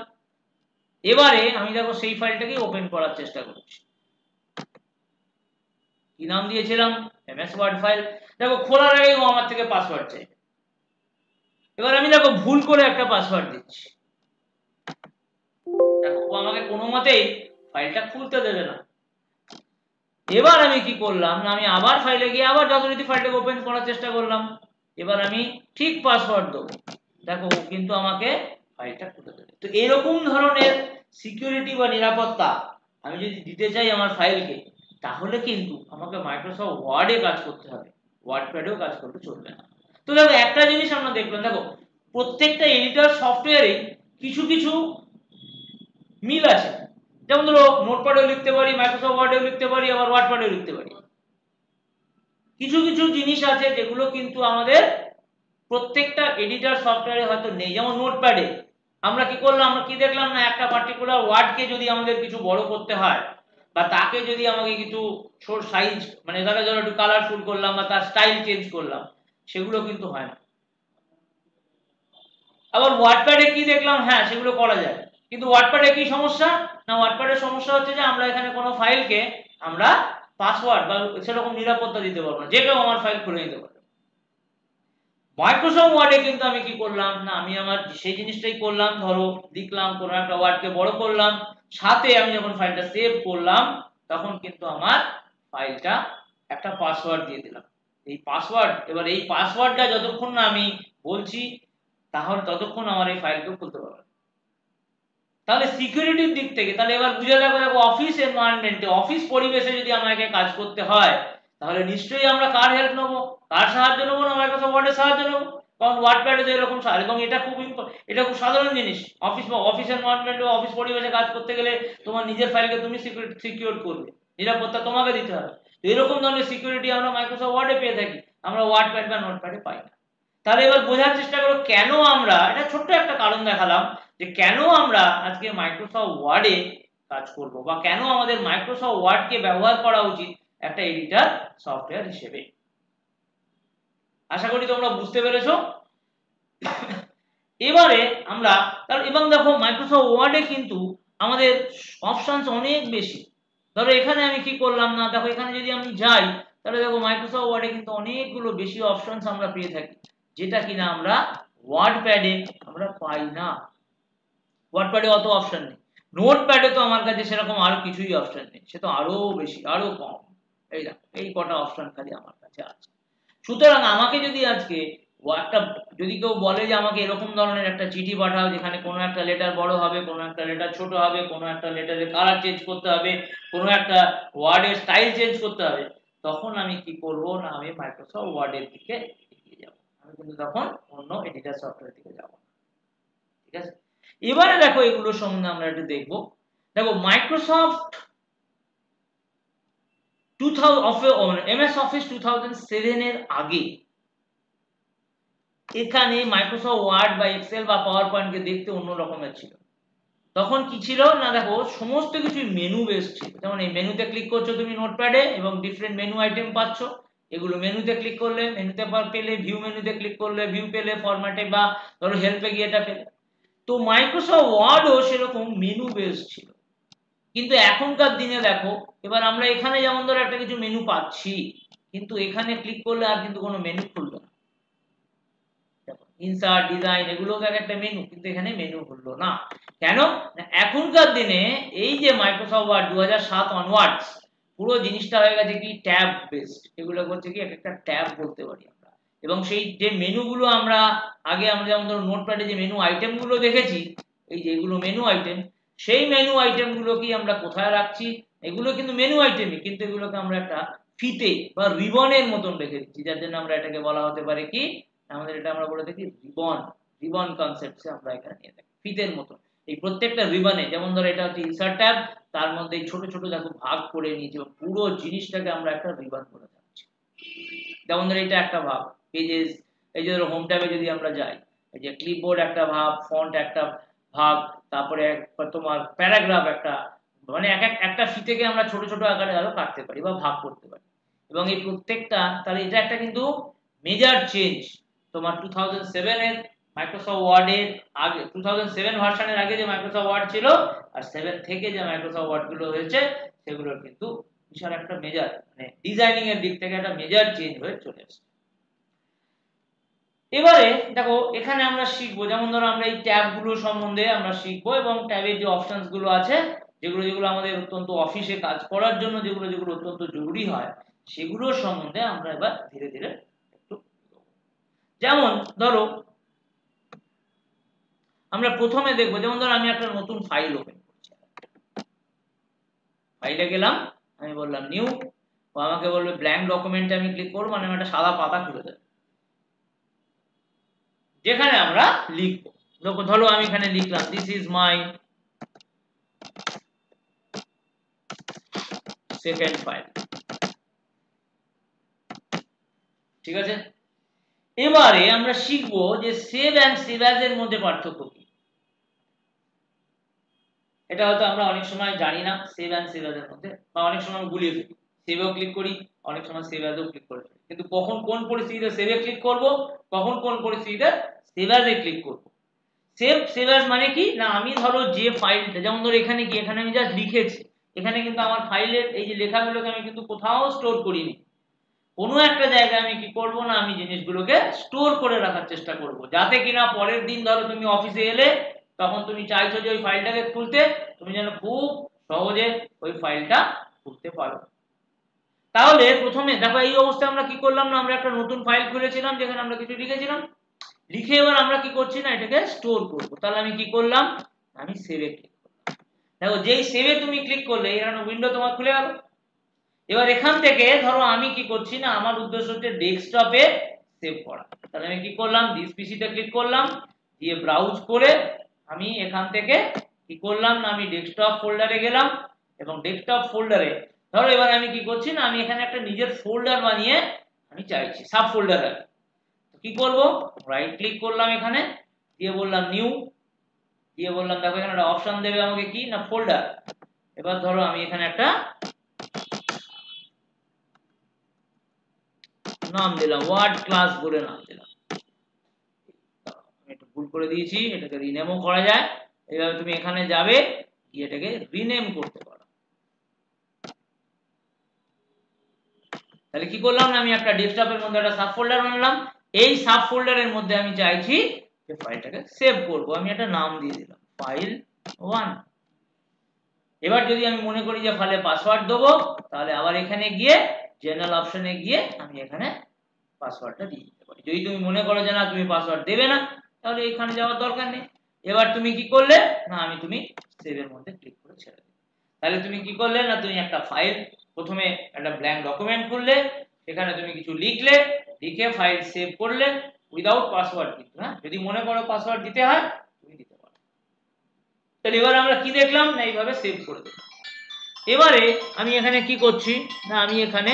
এবারে আমি দেখো সেই ফাইলটাকে ওপেন করার চেষ্টা করছি। কি নাম দিয়েছিলাম, এমএস ওয়ার্ড ফাইল। দেখো খোলার আগেই ও আমার থেকে পাসওয়ার্ড চাই। এবার আমি দেখো ভুল করে একটা পাসওয়ার্ড দিচ্ছি, দেখো ও আমাকে কোনো মতেই ফাইলটা খুলতে দেবে না। এবার আমি কি করলাম না, আমি আবার ফাইলে গিয়ে আবার যথারীতি ফাইলটাকে ওপেন করার চেষ্টা করলাম। এবার আমি ঠিক পাসওয়ার্ড দেবো, দেখো ও কিন্তু আমাকে ফাইলটা খুলে দেবে। তো এরকম ধরনের সিকিউরিটি বা নিরাপত্তা আমি যদি দিতে চাই আমার ফাইলকে, তাহলে কিন্তু আমাকে মাইক্রোসফট ওয়ার্ডে কাজ করতে হবে, ওয়ার্ডপ্যাডেও কাজ করতে চলবে না। তো দেখো একটা জিনিস আমরা দেখলাম, দেখো প্রত্যেকটা এডিটর সফটওয়্যারে কিছু কিছু মিল আছে। যেমন ধরো নোটপ্যাডেও লিখতে পারি, মাইক্রোসফট ওয়ার্ডেও লিখতে পারি, আবার ওয়ার্ডপ্যাডেও লিখতে পারি। কিছু কিছু জিনিস আছে যেগুলো কিন্তু আমাদের প্রত্যেকটা এডিটর সফটওয়্যারে হয়তো নেই। যেমন নোটপ্যাডে আমরা কি করলাম, আমরা কি দেখলাম না, একটা পার্টিকুলার ওয়ার্ডকে যদি আমাদের কিছু বড় করতে হয় বা তাকে যদি আমাকে কিছু ছোট সাইজ, মানে তাকে ধরো একটু কালারফুল করলাম বা তার স্টাইল চেঞ্জ করলাম, সেগুলো কিন্তু হয় না। আবার ওয়ার্ডপ্যাডে কি দেখলাম, হ্যাঁ সেগুলো করা যায়, কিন্তু ওয়ার্ডপ্যাডে কি সমস্যা না, ওয়ার্ডপ্যাডের সমস্যা হচ্ছে যে আমরা এখানে কোনো ফাইলকে আমরা পাসওয়ার্ড বা সেরকম নিরাপত্তা দিতে পারবো না, যে কেউ আমার ফাইল খুলে নিতে পারবে। মাইক্রোসফট ওয়ার্ডে কিন্তু আমি কি করলাম না, আমি আমার সেই জিনিসটাই করলাম, ধরো লিখলাম কোনো একটা ওয়ার্ডকে বড় করলাম, সাথে আমি যখন ফাইলটা সেভ করলাম তখন কিন্তু আমার ফাইলটা একটা পাসওয়ার্ড দিয়ে দিলাম। এই পাসওয়ার্ড, এবার এই পাসওয়ার্ডটা যতক্ষণ না আমি বলছি তাহলে ততক্ষণ আমার এই ফাইলকে খুলতে পারবে। তাহলে সিকিউরিটির দিক থেকে তাহলে এবার বুঝে যাবে, দেখো অফিস এনভায়রনমেন্টে, অফিস পরিবেশে যদি আমাকে কাজ করতে হয় তাহলে নিশ্চয়ই আমরা কার হেল্প নেবো, কার সাহায্য নেবো না, মাইক্রোসফট ওয়ার্ডের সাহায্য নেবো। কারণ ওয়ার্ডপ্যাডে এরকম, এবং এটা খুব সাধারণ জিনিস। অফিস এনভায়রনমেন্টে, অফিস পরিবেশে কাজ করতে গেলে তোমার নিজের ফাইলকে তুমি সিকিউর করবে, নিরাপত্তা তোমাকে দিতে হবে। তো এরকম ধরনের সিকিউরিটি আমরা মাইক্রোসফট ওয়ার্ডে পেয়ে থাকি, আমরা ওয়ার্ডপ্যাড বা নোটপ্যাডে পাই না। তাহলে এবার বোঝার চেষ্টা করো কেন আমরা, এটা ছোট্ট একটা কারণ দেখালাম যে কেন আমরা আজকে মাইক্রোসফট ওয়ার্ডে কাজ করব বা কেন আমাদের মাইক্রোসফট ওয়ার্ডকে ব্যবহার করা উচিত একটা এডিটর সফটওয়্যার হিসেবে। আশা করি তোমরা বুঝতে পেরেছো। এবারে আমরা এবং দেখো মাইক্রোসফট ওয়ার্ডে কিন্তু আমাদের অপশনস অনেক বেশি। ধরো এখানে আমি কি করলাম না, দেখো এখানে যদি আমি যাই তাহলে দেখো মাইক্রোসফট ওয়ার্ডে কিন্তু অনেকগুলো বেশি অপশনস আমরা পেয়ে থাকি, যেটা কিনা আমরা ওয়ার্ডপ্যাডে আমরা পাই না। ওয়ার্ডপ্যাডে অত অপশন নেই, নোটপ্যাডে তো আমার কাছে সেরকম আরো কিছুই অপশন নেই, সে তো আরো বেশি, আরো কম। এই দেখো এই কটা অপশন খালি আমার কাছে আছে। সুতরাং আমাকে যদি আজকে একটা, যদি কেউ বলে যে আমাকে এরকম ধরনের একটা চিঠি পাঠাও যেখানে কোনো একটা লেটার বড় হবে, কোনো একটা লেটার ছোট হবে, কোনো একটা লেটারের কালার চেঞ্জ করতে হবে, কোনো একটা ওয়ার্ডের স্টাইল চেঞ্জ করতে হবে, তখন আমি কি করব না, আমি মাইক্রোসফট ওয়ার্ডের দিকে এগিয়ে যাব, আমি কিন্তু তখন অন্য এডিটর সফটওয়্যার দিকে যাব। ঠিক আছে, এবারে দেখো এগুলো সম্বন্ধে আমরা একটু দেখবো। দেখো মাইক্রোসফট 2000 এমএস অফিস 2007 এর আগে এখানে মাইক্রোসফট ওয়ার্ড বা এক্সেল বা পাওয়ার পয়েন্টকে দেখতে অন্য রকমের ছিল। তখন কি ছিল না, দেখো সমস্ত কিছু মেনু বেস ছিল। যেমন এই মেনুতে ক্লিক করছো তুমি নোটপ্যাডে এবং ডিফারেন্ট মেনু আইটেম পাচ্ছ, এগুলো মেনুতে ক্লিক করলে মেনুতে পেলে, ভিউ মেনুতে ক্লিক করলে ভিউ পেলে, ফরম্যাটে বা ধরো হেল্পে গিয়ে এটা পেলে। তো মাইক্রোসফট ওয়ার্ডও সেরকম মেনু বেস ছিল। কিন্তু এখনকার দিনে দেখো, এবার আমরা এখানে যেমন ধরো একটা কিছু মেনু পাচ্ছি, কিন্তু এখানে ক্লিক করলে আর কিন্তু কোনো মেনু খুলবে না। ইনসার্ট, ডিজাইন এগুলো একটা মেনু, কিন্তু এখানে মেনু হলো না। কেন না, এখনকার দিনে এই যে মাইক্রোসফট ওয়ার্ড 2007 অনওয়ার্ডস পুরো জিনিসটা হয়ে গেছে কি ট্যাব বেসড। এগুলো হচ্ছে কি একটা ট্যাব বলতে পারি আমরা। এবং সেই যে মেনুগুলো আমরা আগে আমরা যেমন ধরো নোটপ্যাডে যে মেনু আইটেম গুলো দেখেছি, এই যে এগুলো মেনু আইটেম, সেই মেনু আইটেম গুলোকে আমরা কোথায় রাখছি, এগুলো কিন্তু মেনু আইটেমই, কিন্তু এগুলোকে আমরা একটা ফিতে বা রিবনের মতন রেখে দিচ্ছি, যার জন্য আমরা এটাকে বলা হতে পারে কি, আমাদের এটা আমরা বলে থাকি রিবন। রিবন কনসেপ্টে আমরা এখানে নিয়ে থাকি ফিতের মতো। এই প্রত্যেকটা রিবনে, যেমন ধরো এটা হচ্ছে ইনসার্ট ট্যাব, তার মধ্যে ছোট ছোট দেখো ভাগ করে নিয়েছি, পুরো জিনিসটাকে আমরা একটা রিবন করে থাকছি। যেমন ধরো এটা একটা ভাগ পেজেস, এই যে ধরো হোম ট্যাবে যদি আমরা যাই, এই যে ক্লিপবোর্ড একটা ভাগ, ফন্ট একটা ভাগ, তারপরে তোমার প্যারাগ্রাফ একটা, মানে একটা ফিতেকে আমরা ছোট ছোট আকারে আরো কাটতে পারি বা ভাগ করতে পারি। এবং এই প্রত্যেকটা, তাহলে এটা একটা কিন্তু মেজর চেঞ্জ তোমার 2007 এর মাইক্রোসফট ওয়ার্ডের আগে, 2007 ভার্সনের আগে যে মাইক্রোসফট ওয়ার্ড ছিল আর 7 থেকে যে মাইক্রোসফট ওয়ার্ড গুলো হয়েছে সেগুলোর কিন্তু বিশাল একটা মেজর, মানে ডিজাইনিং এর দিক থেকে একটা মেজর চেঞ্জ হয়ে চলে এসেছে। এবারে দেখো এখানে আমরা শিখবো, যেমন ধরো আমরা এই ট্যাব গুলো সম্বন্ধে আমরা শিখবো, এবং ট্যাবের যে অপশনস গুলো আছে, যেগুলো যেগুলো আমাদের অত্যন্ত অফিসে কাজ করার জন্য যেগুলো যেগুলো অত্যন্ত জরুরি হয়, সেগুলো সম্বন্ধে আমরা এবার ধীরে ধীরে একটু, যেমন ধরো আমরা প্রথমে দেখবো, যেমন ধরো আমি একটা নতুন ফাইল ওপেন করছি, ফাইলে গেলাম, আমি বললাম নিউ, ও আমাকে বলবে ব্ল্যাঙ্ক ডকুমেন্টে আমি ক্লিক করবো, মানে একটা সাদা পাতা খুলে দেবে যেখানে আমরা লিখবো। ধরো আমি এখানে লিখলাম this is my second file. ঠিক আছে, এবারে আমরা শিখবো যে সেভ অ্যান্ড সেভ অ্যাজ এর মধ্যে পার্থক্য কি। এটা হয়তো আমরা অনেক সময় জানি না সেভ অ্যান্ড সেভ অ্যাজ এর মধ্যে, বা অনেক সময় গুলিয়ে ফেলি, সেভেও ক্লিক করি, অনেক সময় সেভ অ্যাজেও ক্লিক করে ফেলি, কিন্তু কখন কোন পরিস্থিতিতে সেভে ক্লিক করব, কখন কোন পরিস্থিতিতে সেভ অ্যাজে ক্লিক করব। সেভ অ্যাজ মানে কি না, আমি ধরো যে ফাইলটা, যেমন ধরো এখানে কি, এখানে আমি জাস্ট লিখেছি, এখানে কিন্তু আমার ফাইলের এই যে লেখাগুলোকে আমি কিন্তু কোথাও স্টোর করিনি, কোনো একটা জায়গায় আমি কি করব না, আমি জিনিসগুলোকে স্টোর করে রাখার চেষ্টা করব, যাতে কিনা পরের দিন ধরো তুমি অফিসে এলে, তখন তুমি চাইছো যে ওই ফাইলটাকে খুলতে, তুমি যেন খুব সহজে ওই ফাইলটা খুলতে পারো। তাহলে প্রথমে দেখো এই অবস্থায় আমরা কি করলাম না, আমরা একটা নতুন ফাইল খুলেছিলাম যেখানে আমরা কিছু লিখেছিলাম, লিখে এবার আমরা কি করছি না, এটাকে স্টোর করব। তাহলে আমি কি করলাম, আমি সেভে ক্লিক করলাম। দেখো যেই সেভে তুমি ক্লিক করলে এখানে উইন্ডো তোমার খুলে গেল। এবার এখান থেকে ধরো আমি কি করছি না, আমার উদ্দেশ্য হচ্ছে ডেস্কটপে সেভ করা, তাহলে আমি কি করলাম, দিস পিসিতে ক্লিক করলাম, দিয়ে ব্রাউজ করে আমি এখান থেকে কি করলাম না, আমি ডেস্কটপ ফোল্ডারে গেলাম, এবং ডেস্কটপ ফোল্ডারে ধরো এবার আমি কি করছি না, আমি এখানে একটা নিজের ফোল্ডার বানিয়ে আমি চাইছি সাব ফোল্ডারে। কি করব, রাইট ক্লিক করলাম এখানে, দিয়ে বললাম নিউ, দিয়ে বললাম দেখো এখানে একটা অপশন দেবে আমাকে কি না, ফোল্ডার। এবার ধরো আমি এখানে একটা নাম দিলাম, ওয়ার্ড ক্লাস বলে নাম দিলাম, আমি একটু ভুল করে দিয়েছি, এটাকে রিনেমও করা যায়। এইভাবে তুমি এখানে যাবে, গিয়ে এটাকে রিনেম করতে পারো। তাহলে কি করলাম না, আমি একটা ডেস্কটপের মধ্যে একটা সাব ফোল্ডার বানালাম, এই সাব ফোল্ডারের মধ্যে আমি চাইছি যে ফাইলটাকে সেভ করব, আমি একটা নাম দিয়ে দিলাম ফাইল 1। এবার যদি আমি মনে করি যে ফাইলে পাসওয়ার্ড দেবো, তাহলে আবার এখানে গিয়ে জেনারেল অপশনে গিয়ে আমি এখানে পাসওয়ার্ডটা দিয়ে দিতে পারি। যদি তুমি মনে করো যে না তুমি পাসওয়ার্ড দেবে না, তাহলে এখানে যাওয়ার দরকার নেই। এবার তুমি কি করলে না, তুমি সেভের মধ্যে ক্লিক করে ছেড়ে দিলে। তাহলে তুমি কি করলে না, তুমি একটা ফাইল, প্রথমে একটা ব্ল্যাঙ্ক ডকুমেন্ট খুললে, সেখানে তুমি কিছু লিখলে, লিখে ফাইল সেভ করলে উইদাউট পাসওয়ার্ড, কিন্তু হ্যাঁ যদি মনে করো পাসওয়ার্ড দিতে হয় তুমি দিতে পারো। তাহলে এবার আমরা কি দেখলাম না, এইভাবে সেভ করে দিলাম। এবারে আমি এখানে কি করছি না, আমি এখানে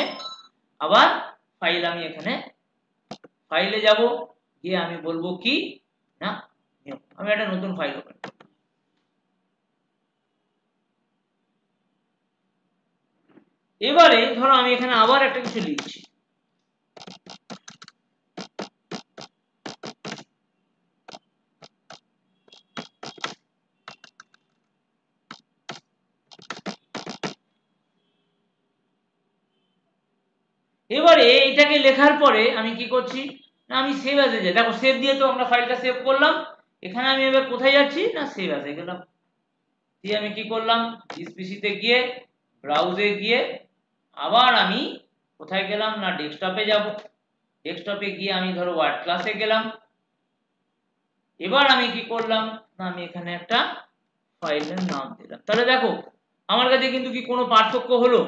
আবার ফাইল, আমি এখানে ফাইলে যাব, গিয়ে আমি বলবো কি না, আমি একটা নতুন ফাইল ওপেন করব। এবারে ধরো আমি এখানে আবার একটা কিছু লিখছি, এবারে এটাকে লেখার পরে আমি কি করছি না, আমি সেভ অ্যাজে যাই। দেখো সেভ দিয়ে তো আমরা ফাইলটা সেভ করলাম, এখানে আমি এবার কোথায় যাচ্ছি না, সেভ অ্যাজে গেলাম, দিয়ে আমি কি করলাম, দিস পিসিতে গিয়ে ব্রাউজে গিয়ে আবার আমি কোথায় গেলাম না, ডেস্কটপে যাব, ডেস্কটপে গিয়ে আমি ধরো ওয়ার্ড ক্লাসে গেলাম। এবার আমি কি করলাম না, আমি এখানে একটা ফাইলের নাম দিলাম। তাহলে দেখো আমার কাছে কিন্তু কি কোনো পার্থক্য হলো,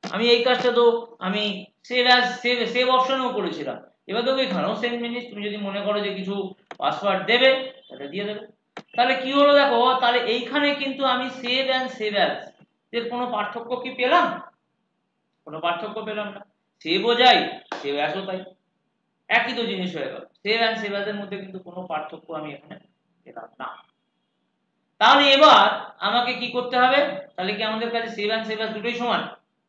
আমি এই কাজটা তো আমি সেভ অ্যাজ সেভ অপশনেও করেছিলাম, এবার দেখো এখানেও সেম জিনিস, তুমি যদি মনে করো যে কিছু পাসওয়ার্ড দেবে তাহলে দিয়ে দেবে। তাহলে কি হলো দেখো, তাহলে এইখানে কিন্তু আমি সেভ অ্যান্ড সেভ অ্যাজ এর কোনো পার্থক্য কি পেলাম, কোনো পার্থক্য পেলাম না। সেভও যাই, সেভ অ্যাজও তাই, একই তো জিনিস হয়ে গেল। সেভ অ্যান্ড সেভ অ্যাজ এর মধ্যে কিন্তু কোনো পার্থক্য আমি এখানে পেলাম না। তাহলে এবার আমাকে কি করতে হবে, তাহলে কি আমাদের কাছে সেভ অ্যান্ড সেভ অ্যাজ দুটোই সমান,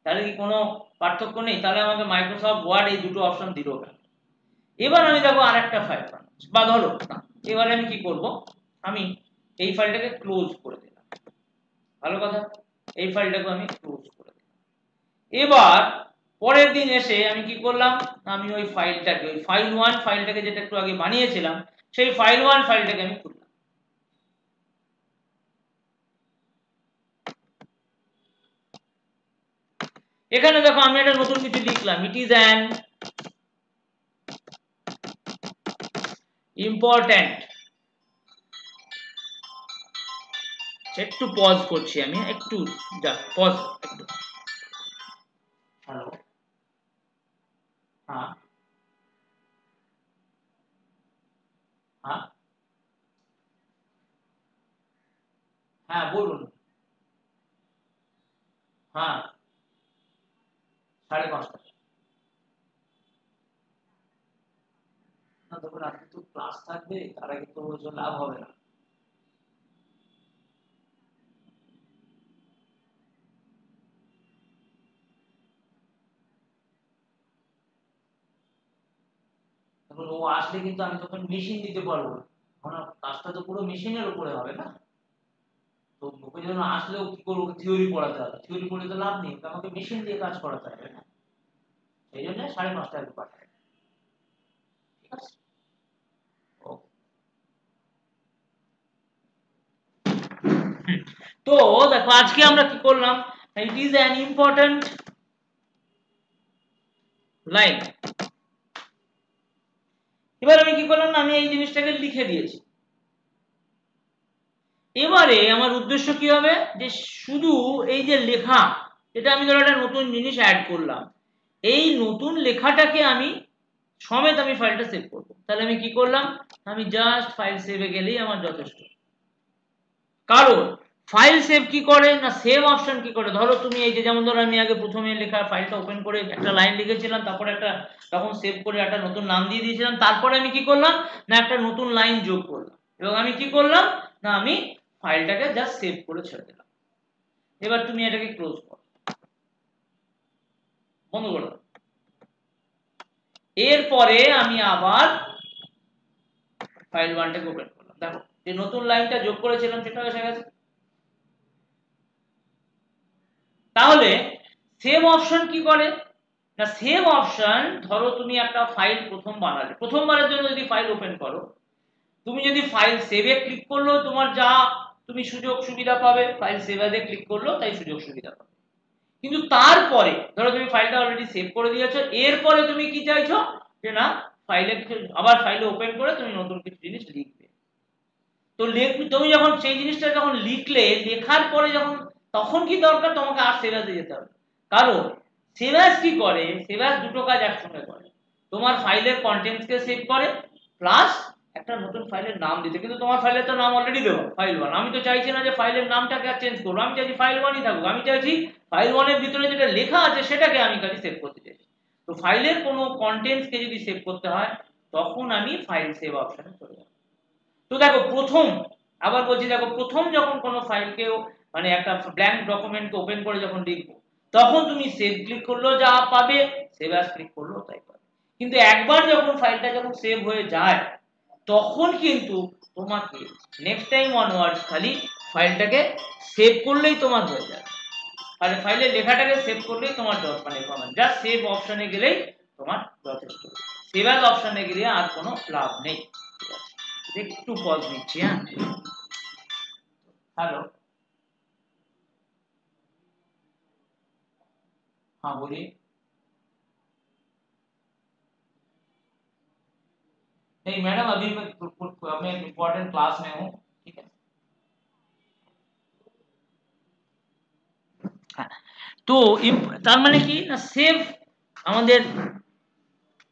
তাহলে কি কোনো পার্থক্য নেই, তাহলে আমাকে মাইক্রোসফট ওয়ার্ড এই দুটো অপশন দিল কেন। এবার আমি দেখো আরেকটা ফাইল বানাচ্ছি, বা ধরো না, এবারে আমি কি করব, আমি এই ফাইলটাকে ক্লোজ করে দিলাম, ভালো কথা, এই ফাইলটাকে আমি ক্লোজ করে দিলাম। এবার পরের দিন এসে আমি কি করলাম, আমি ওই ফাইলটাকে, ওই ফাইল 1 ফাইলটাকে যেটা একটু আগে বানিয়েছিলাম, সেই ফাইল 1 ফাইলটাকে আমি খুললাম। এখানে দেখো আমি একটা নতুন কিছু লিখলাম, ইট ইজ অ্যান ইম্পর্ট্যান্ট, একটু পজ করছি আমি, একটু যা পজ একটু, হ্যালো, হ্যাঁ হ্যাঁ হ্যাঁ বলুন। হ্যাঁ 5:30 না, তখন রাতে তো ক্লাস থাকবে, তার আগে তো লাভ হবে না। তখন ও আসলে কিন্তু আমি তখন মেশিন দিতে পারবো না, কারণ কাজটা তো পুরো মেশিনের উপরে হবে না। তো ওকে যখন আসলেও কি করবো, থিওরি পড়াতে হবে, থিওরি পড়ে তো লাভ নেই, আমাকে মেশিন দিয়ে কাজ করাতে হবে না। সেই জন্য 5:30 পাঠায়। ঠিক আছে। তো দেখো আজকে আমরা কি করলাম, it is an important line. এবার আমি কি করলাম, আমি এই জিনিসটাকে লিখে দিয়েছি। এবারে আমার উদ্দেশ্য কি হবে, যে শুধু এই যে লেখা, এটা আমি ধরো একটা নতুন জিনিস অ্যাড করলাম, এই নতুন লেখাটাকে আমি সমেত আমি ফাইলটা সেভ করব। তাহলে আমি কি করলাম, আমি জাস্ট ফাইল সেভে গেলেই আমার যথেষ্ট। কারণ ফাইল সেভ কি করে না, সেভ অপশন কি করে, ধরো তুমি এই যে যেমন ধরো আমি আগে প্রথমে লেখা ফাইলটা ওপেন করে একটা লাইন লিখেছিলাম, তারপরে একটা তখন সেভ করে একটা নতুন নাম দিয়ে দিয়েছিলাম, তারপরে আমি কি করলাম না একটা নতুন লাইন যোগ করলাম, এবং আমি কি করলাম না আমি ফাইলটাকে জাস্ট সেভ করে ছেড়ে দিলাম। এবার তুমি এটাকে ক্লোজ করো, বন্ধ করে দাও। এরপরে আমি আবার ফাইল 1টাকে ওপেন করলাম, দেখো যে নতুন লাইনটা যোগ করেছিলাম সেটা এসে গেছে। তাহলে সেভ অপশন কি করে না, সেভ অপশন ধরো তুমি একটা ফাইল প্রথম বানালে, প্রথমবারের জন্য যদি ফাইল ওপেন করো, তুমি যদি ফাইল সেভে ক্লিক করলো তোমার যা তুমি সুযোগ সুবিধা পাবে, ফাইল সেভ এ ক্লিক করলো তাই সুযোগ সুবিধা পাবে। কিন্তু তারপরে ধরো তুমি ফাইলটা অলরেডি সেভ করে দিয়েছো, এরপরে তুমি কি চাইছো যে না ফাইলে কিছু আবার ফাইলে ওপেন করে তুমি নতুন কিছু জিনিস লিখবে। তো তুমি যখন সেই জিনিসটা যখন লিখলে, লেখার পরে যখন তখন কি দরকার তোমাকে আর সেভ এজে যেতে হবে, কারণ সেভ এজ কি করে, সেভ এজ দুটো কাজ একসঙ্গে করে, তোমার ফাইলের কন্টেন্টস কে সেভ করে প্লাস একটা নতুন ফাইলের নাম দিতে। কিন্তু তোমার ফাইলের তো নাম অলরেডি দেবো ফাইল 1, আমি তো চাইছি না যে ফাইলের নামটাকে আর চেঞ্জ করবো, আমি চাইছি ফাইল 1ই থাকুক, আমি চাইছি ফাইল 1 এর ভিতরে যেটা লেখা আছে সেটাকে আমি খালি সেভ করতে চাইছি। তো ফাইলের কোনো কন্টেন্টস কে যদি সেভ করতে হয় তখন আমি ফাইল সেভ অপশনে চলে যাব। তো দেখো প্রথম, আবার বলছি দেখো প্রথম যখন কোনো ফাইলকেও মানে একটা ব্ল্যাঙ্ক ডকুমেন্টকে ওপেন করে যখন লিখবো, তখন তুমি সেভ ক্লিক করলেও যা পাবে, সেভ অ্যাজ ক্লিক করলেও তাই পাবে। কিন্তু একবার যখন ফাইলটা যখন সেভ হয়ে যায় তখন কিন্তু তোমাকে নেক্সট টাইম অনওয়ার্ডস খালি ফাইলটাকে সেভ করলেই তোমার হয়ে যাবে, আর ফাইলের লেখাটাকে সেভ করলেই তোমার মানে জাস্ট সেভ অপশনে গেলেই তোমার যথেষ্ট। সেভ অ্যাজ অপশনে গেলে আর কোনো লাভ নেই। একটু পজ নিচ্ছি। হ্যাঁ हेलो, हाँ बोलिए। नहीं मैडम अभी मैं इम्पोर्टेंट क्लास में हूँ। ठीक है, তো তার মানে কি না, সেভ আমাদের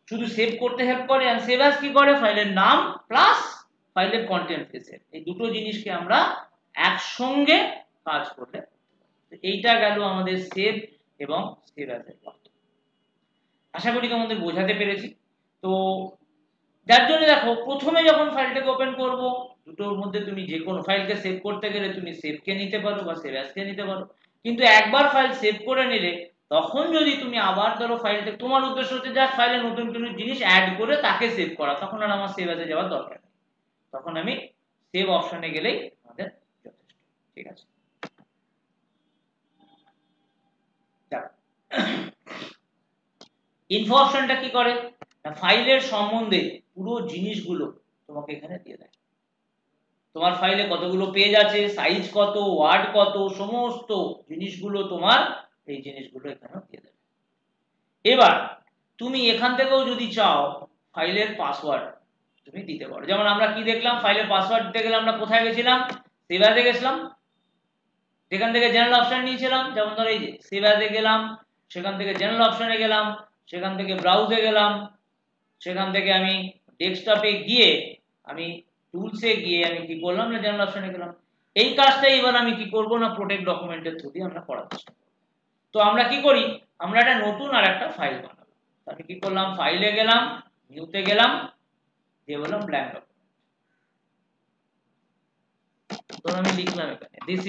শুধু সেভ করতে হেল্প করে, আর সেভ অ্যাজ কি করে, ফাইলের নাম প্লাস ফাইলের কন্টেন্ট কে সেভ, এই দুটো জিনিসকে আমরা একসঙ্গে কাজ করলে, এইটা গেল আমাদের সেভ এবং সেভ অ্যাজ এর কথা। আশা করি তোমাদের বোঝাতে পেরেছি। তো যার জন্য দেখো প্রথমে যখন ফাইলটাকে ওপেন করব, দুটোর মধ্যে তুমি যে কোনো ফাইলকে সেভ করতে গেলে তুমি সেভ কে নিতে পারো বা সেভ অ্যাজ কে নিতে পারো, কিন্তু একবার ফাইল সেভ করে নিলে তখন যদি তুমি আবার ধরো ফাইলটা, তোমার উদ্দেশ্য হচ্ছে যা ফাইলে নতুন কোনো জিনিস অ্যাড করে তাকে সেভ করা, তখন আর আমার সেভ অ্যাজে যাওয়ার দরকার নেই, তখন আমি সেভ অপশনে গেলেই আমাদের যথেষ্ট। ঠিক আছে, ইনফো অপশনটা কি করে না, ফাইলের সম্বন্ধে পুরো জিনিসগুলো তোমাকে এখানে দিয়ে দেয়, তোমার ফাইলে কতগুলো পেজ আছে, সাইজ কত, ওয়ার্ড কত, সমস্ত জিনিসগুলো তোমার এই জিনিসগুলো এখানে দিয়ে দেবে। এবার তুমি এখান থেকেও যদি চাও ফাইলের পাসওয়ার্ড তুমি দিতে পারো, যেমন আমরা কি দেখলাম, ফাইলের পাসওয়ার্ড দিতে গেলে আমরা কোথায় গেছিলাম, সেভ অ্যাজে গেছিলাম, সেখান থেকে জেনারেল অপশন নিয়েছিলাম, যেমন ধরো এই যে সেভ অ্যাজে গেলাম, সেখান থেকে জেনারেল অপশনে গেলাম, সেখান থেকে ব্রাউজে গেলাম, সেখান থেকে আমি ডেস্কটপে গিয়ে আমি টুলসে গিয়ে আমি কি করলাম না জেনারেল অপশনে গেলাম। এই কাজটা এবার আমি কি করব না প্রোটেক্ট ডকুমেন্টের থ্রু দিয়ে আমরা করার চেষ্টা করব। তো আমরা কি করি, আমরা একটা নতুন আর একটা ফাইল বানাবো। আমি কি করলাম, ফাইলে গেলাম, নিউতে গেলাম, দিয়ে বললাম ব্ল্যাঙ্ক ডকুমেন্ট। তো আমি লিখলাম এখানে দিস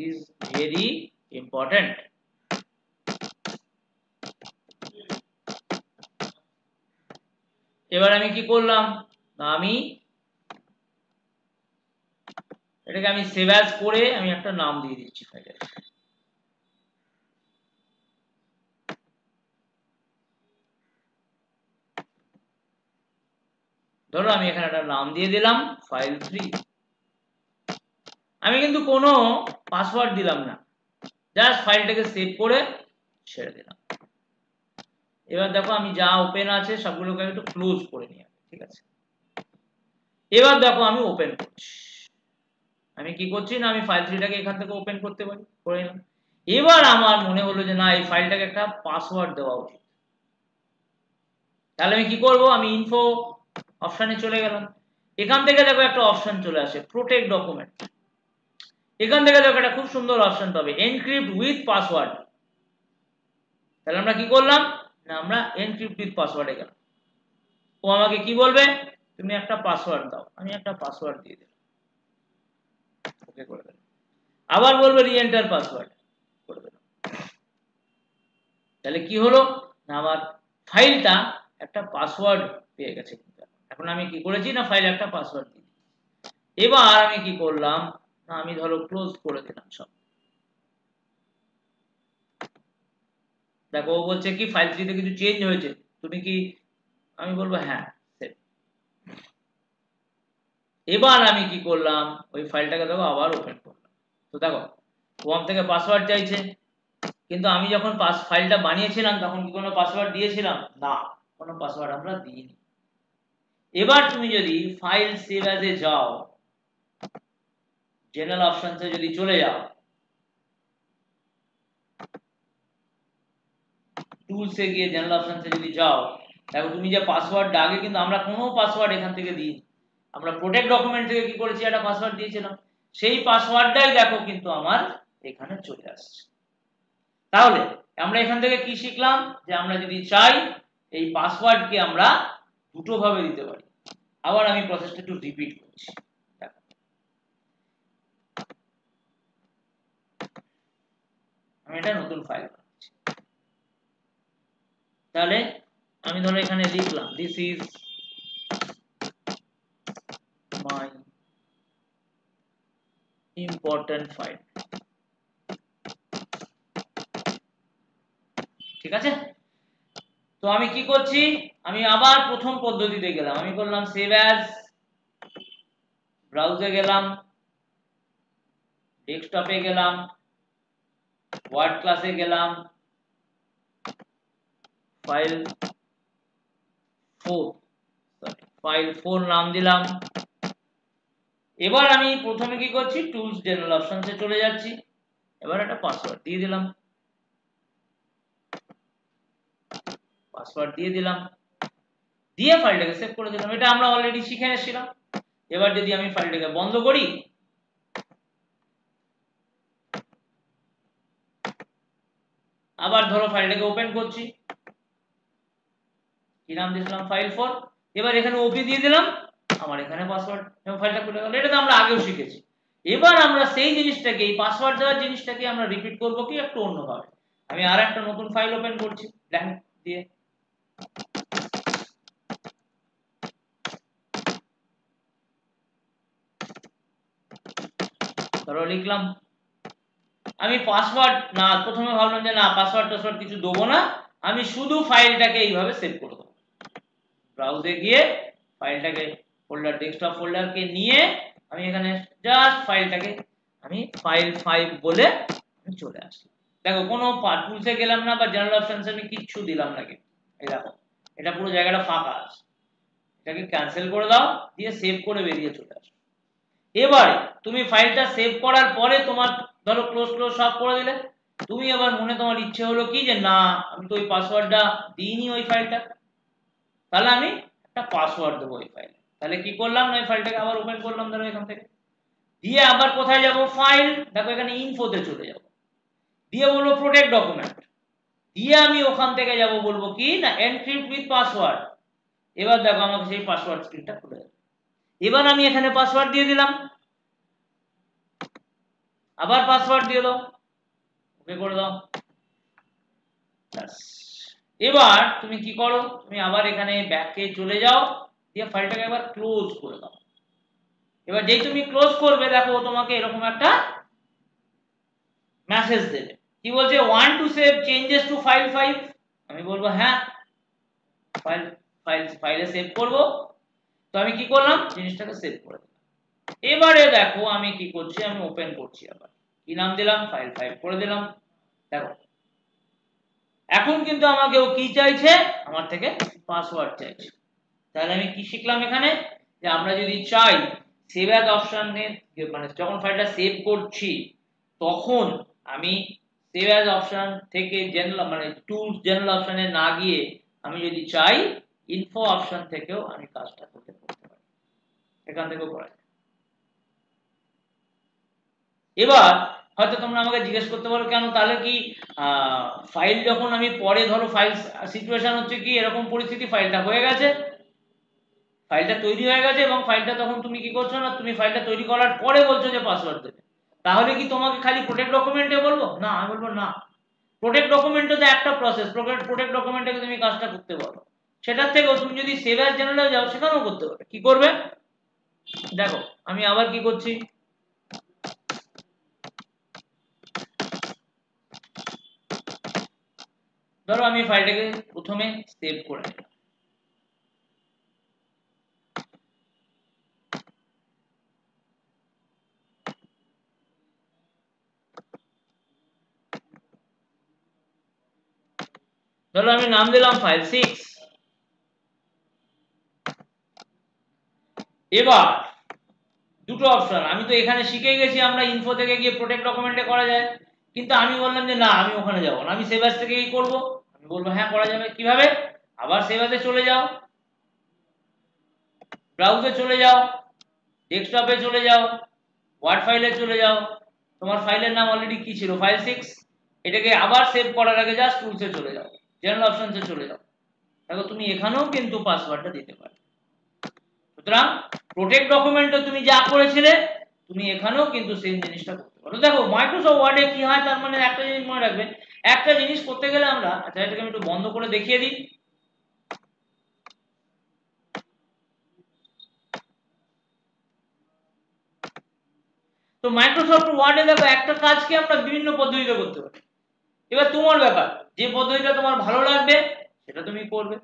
is very important. এবার আমি কি করলাম, আমি এটাকে আমি সেভ অ্যাজ করে আমি একটা নাম দিয়ে দিচ্ছি ফাইলের। ধরো আমি এখানে একটা নাম দিয়ে দিলাম file3। আমি কিন্তু কোনো পাসওয়ার্ড দিলাম না, জাস্ট ফাইলটাকে সেভ করে ছেড়ে দিলাম। এবার দেখো আমি যা ওপেন আছে সবগুলোকে একটু ক্লোজ করে নিই, ঠিক আছে। এবার দেখো আমি ওপেন করছি, আমি কি করছি না, আমি ফাইল3টাকে এখান থেকে ওপেন করতে পারি, করে নিলাম। এবার আমার মনে হলো যে না, এই ফাইলটাকে একটা পাসওয়ার্ড দেওয়া উচিত। তাহলে আমি কি করব, আমি ইনফো অপশনে চলে গেলাম। এখান থেকে দেখো একটা অপশন চলে আসে প্রোটেক্ট ডকুমেন্ট। এখান থেকে দেখো একটা খুব সুন্দর অপশন পাবে এনক্রিপ্ট উইথ পাসওয়ার্ড। তাহলে আমরা কি করলাম না, আমরা এনক্রিপ্ট উইথ পাসওয়ার্ডে গেলাম। ও আমাকে কি বলবে, তুমি একটা পাসওয়ার্ড দাও, আমি একটা পাসওয়ার্ড দিয়ে দিলাম, ওকে করে দিলাম। আবার বলবে রি এন্টার পাসওয়ার্ড, করে দিলাম। তাহলে কি হলো না, আমার ফাইলটা একটা পাসওয়ার্ড পেয়ে গেছে। এখন আমি কি করেছি না, ফাইলে একটা পাসওয়ার্ড দিয়ে। এবার আমি কি করলাম না, আমি ধরো ক্লোজ করে দিলাম সব। দেখো ও বলছে কি ফাইল3তে কিছু চেঞ্জ হয়েছে, তুমি কি, আমি বলবো হ্যাঁ। এবার আমি কি করলাম, ওই ফাইলটাকে দেখো আবার ওপেন করলাম। তো দেখো ও আমার থেকে পাসওয়ার্ড চাইছে, কিন্তু আমি যখন ফাইলটা বানিয়েছিলাম তখন কি কোনো পাসওয়ার্ড দিয়েছিলাম না, কোনো পাসওয়ার্ড আমরা দিইনি। এবার তুমি যদি ফাইল সেভ অ্যাজ এ যাও, জেনারেল অপশনসে যদি চলে যাও, টুলসে গিয়ে জেনারেল অপশনসে যদি যাও, দেখো তুমি যে পাসওয়ার্ডটা, আগে কিন্তু আমরা কোনো পাসওয়ার্ড এখান থেকে দিই, আমরা প্রোটেক্ট ডকুমেন্ট থেকে কি করেছি, একটা পাসওয়ার্ড দিয়েছিলাম, সেই পাসওয়ার্ডটাই দেখো কিন্তু আমার এখানে চলে আসছে। তাহলে আমরা এখান থেকে কি শিখলাম, যে আমরা যদি চাই এই পাসওয়ার্ডকে আমরা দুটো ভাবে দিতে পারি। আবার আমি প্রসেসটা একটু রিপিট করছি। আমি এটা নতুন ফাইল বানাচ্ছি, তাহলে আমি ধরো এখানে লিখলাম this is my important file, ঠিক আছে। তো আমি কি করছি, আমি আবার প্রথম পদ্ধতিতে গেলাম, আমি করলাম সেভ অ্যাজ, ব্রাউজে গেলাম, ডেস্কটপে গেলাম, ওয়ার্ড ক্লাসে গেলাম, ফাইল4 নাম দিলাম। এবার আমি প্রথমে কি করছি, টুলস জেনারেল অপশনসে চলে যাচ্ছি, এবার একটা পাসওয়ার্ড দিয়ে দিলাম, দিয়ে ফাইলটাকে সেভ করে দিলাম। এটা আমরা অলরেডি শিখে এসেছিলাম। এবার যদি আমি ফাইলটাকে বন্ধ করি, আবার ধরো ফাইলটাকে ওপেন করছি, কি নাম দিয়েছিলাম, ফাইল4। এবার এখানে ওপি দিয়ে দিলাম, আমার এখানে পাসওয়ার্ড, এবং ফাইলটা খুলে গেল। এটা তো আমরা আগেও শিখেছি। এবার আমরা সেই জিনিসটাকে, এই পাসওয়ার্ড দেওয়ার জিনিসটাকে আমরা রিপিট করব কি একটু অন্যভাবে। আমি আর একটা নতুন ফাইল ওপেন করছি ব্ল্যাঙ্ক দিয়ে, ধরো লিখলাম, আমি পাসওয়ার্ড না, প্রথমে ভাবলাম যে না পাসওয়ার্ড টাসওয়ার্ড কিছু দেবো না, আমি শুধু ফাইলটাকে এইভাবে সেভ করে দেবো। ব্রাউজে গিয়ে ফাইলটাকে ফোল্ডার, ডেস্কটপ ফোল্ডারকে নিয়ে আমি এখানে জাস্ট ফাইলটাকে আমি ফাইল5 বলে আমি চলে আসলাম। দেখো কোনো টুলসে গেলাম না বা জেনারেল অপশনসে আমি কিচ্ছু দিলাম না, কিন্তু এই দেখো এটা পুরো জায়গাটা ফাঁকা আছে। এটাকে ক্যান্সেল করে দাও, দিয়ে সেভ করে বেরিয়ে চলে আসো। এবারে তুমি ফাইলটা সেভ করার পরে তোমার ধরো ক্লোজ সব করে দিলে, তুমি আবার মনে তোমার ইচ্ছে হলো কি যে না আমি তো ওই পাসওয়ার্ডটা দিইনি ওই ফাইলটা, তাহলে আমি একটা পাসওয়ার্ড দেবো ওই ফাইলে। তাহলে কি করলাম না ওই ফাইলটাকে আবার ওপেন করলাম ধরো এখান থেকে, দিয়ে আবার কোথায় যাব ফাইল, দেখো এখানে ইনফোতে চলে যাব, দিয়ে বলবো প্রোটেক্ট ডকুমেন্ট, দিয়ে আমি ওখান থেকে যাব বলবো কি না এনক্রিপ্ট উইথ পাসওয়ার্ড। এবার দেখো আমাকে সেই পাসওয়ার্ড স্ক্রিনটা খুলে যাবে। এবার আমি এখানে পাসওয়ার্ড দিয়ে দিলাম, আবার পাসওয়ার্ড দিয়ে দাও, ওকে করে দাও। এবার তুমি কি করো, তুমি আবার এখানে ব্যাকে চলে যাও, দিয়ে ফাইলটাকে একবার ক্লোজ করে দাও। এবার যেই তুমি ক্লোজ করবে দেখো তোমাকে এরকম একটা মেসেজ দেবে, কি বলছে want to save changes to file 5। আমি বলবো হ্যাঁ ফাইলে সেভ করব। তো আমি কি করলাম জিনিসটাকে সেভ করে দিলাম। এবারে দেখো আমি কি করছি, আমি ওপেন করছি, আবার কি নাম দিলাম ফাইল 5 করে দিলাম। দেখো এখন কিন্তু আমাকে ও কি চাইছে, আমার থেকে পাসওয়ার্ড চাইছে। তাহলে আমি কি শিখলাম এখানে, যে আমরা যদি চাই সেভ অ্যাজ অপশনে, মানে যখন ফাইলটা সেভ করছি তখন আমি সেভ অ্যাজ অপশন থেকে জেনারেল মানে টুলস জেনারেল অপশনে না গিয়ে আমি যদি চাই ইনফো অপশন থেকেও আমি কাজটা করতে পারি, এখান থেকেও করা যায়। এবার হয়তো তোমরা আমাকে জিজ্ঞেস করতে পারো কেন, তাহলে কি ফাইল যখন আমি পরে ধরো ফাইল সিচুয়েশন হচ্ছে কি এরকম পরিস্থিতি, ফাইলটা হয়ে গেছে, ফাইলটা তৈরি হয়ে গেছে এবং ফাইলটা তখন তুমি কি করছো না তুমি ফাইলটা তৈরি করার পরে বলছো যে পাসওয়ার্ড দেবে, তাহলে কি তোমাকে খালি প্রোটেক্ট ডকুমেন্টে বলবো না, আমি বলবো না প্রোটেক্ট ডকুমেন্টে তো একটা প্রসেস, প্রোটেক্ট ডকুমেন্টে তুমি কাজটা করতে পারো, সেটার থেকেও তুমি যদি সেভ অ্যাজ জেনারেলে যাও সেখানেও করতে পারবে। কি করবে দেখো আমি আবার কি করছি, ধরো আমি ফাইলটাকে প্রথমে সেভ করে নিলাম, ধরো আমি নাম দিলাম ফাইল 6। এবার দুটো অপশন, আমি তো এখানে শিখে গেছি আমরা ইনফো থেকে গিয়ে প্রোটেক্ট ডকুমেন্টে করা যায়, কিন্তু আমি বললাম যে না আমি ওখানে যাব না, আমি সেভ অ্যাজ থেকেই করব। আমি বলবো হ্যাঁ করা যাবে, কিভাবে, আবার সেভ অ্যাজে চলে যাও, ব্রাউজে চলে যাও, ডেস্কটপে চলে যাও, ওয়ার্ড ফাইলে চলে যাও, তোমার ফাইলের নাম অলরেডি কি ছিল ফাইল 6, এটাকে আবার সেভ করার আগে জাস্ট টুলসে চলে যাও, জেনারেল অপশনসে চলে যাও, দেখো তুমি এখানেও কিন্তু পাসওয়ার্ডটা দিতে পারো। সুতরাং প্রোটেক্ট ডকুমেন্টে তুমি যা করেছিলে তুমি এখানেও কিন্তু সেম জিনিসটা করতে পারো। দেখো মাইক্রোসফট ওয়ার্ডে কি হয়, তার মানে একটা জিনিস মনে রাখবে, একটা জিনিস করতে গেলে আমরা, আচ্ছা এটাকে আমি একটু বন্ধ করে দেখিয়ে দিই। তো মাইক্রোসফট ওয়ার্ডে দেখো একটা কাজকে আমরা বিভিন্ন পদ্ধতিতে করতে পারি। এবার তোমার ব্যাপার, যে পদ্ধতিটা তোমার ভালো লাগবে সেটা তুমি করবে,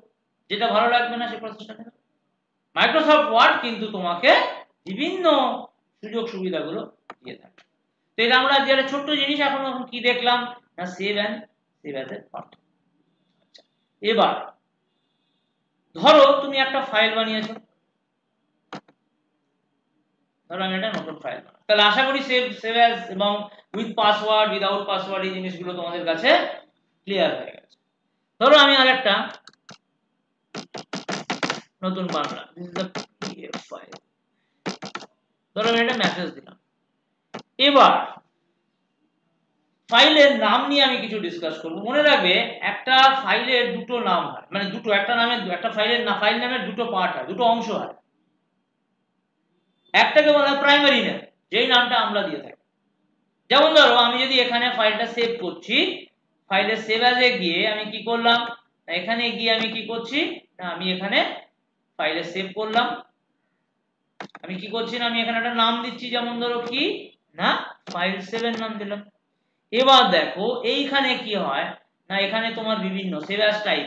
যেটা ভালো লাগবে না সে প্রসেসটা নেবে। মাইক্রোসফট ওয়ার্ড কিন্তু তোমাকে বিভিন্ন সুযোগ সুবিধাগুলো দিয়ে থাকে। তো এটা আমরা যে একটা ছোট্ট জিনিস এখন কি দেখলাম না সেভ অ্যাজ এর পার্থক্য। আচ্ছা, এবার ধরো তুমি একটা ফাইল বানিয়েছো, ধরো আমি একটা নতুন ফাইল বানাবো, তাহলে আশা করি সেভ অ্যাজ এবং উইথ পাসওয়ার্ড উইদাউট পাসওয়ার্ড এই জিনিসগুলো তোমাদের কাছে ক্লিয়ার হয়ে গেছে। ধরো আমি আরেকটা নতুন Bangla, this is the PDF file, ধরো আমি একটা মেসেজ দিলাম। এবার ফাইলের নাম নিয়ে আমি কিছু ডিসকাস করব। মনে রাখবে একটা ফাইলের দুটো নাম হয়, মানে দুটো, একটা নামে একটা ফাইলের না ফাইল নামের দুটো পার্ট হয়, দুটো অংশ হয়। একটাকে বলা হয় প্রাইমারি নেম, যেই নামটা আমরা দিয়ে থাকি। যেমন ধরো আমি যদি এখানে ফাইলটা সেভ করছি, ফাইলে সেভ অ্যাজে গিয়ে আমি কি করলাম, এখানে গিয়ে আমি কি করছি না আমি এখানে ফাইলে সেভ করলাম, আমি কি করছি না আমি এখানে একটা নাম দিচ্ছি, যেমন ধরো কি না ফাইল 7 নাম দিলাম। এবার দেখো এইখানে কি হয় না এখানে তোমার বিভিন্ন সেভ অ্যাজ টাইপ,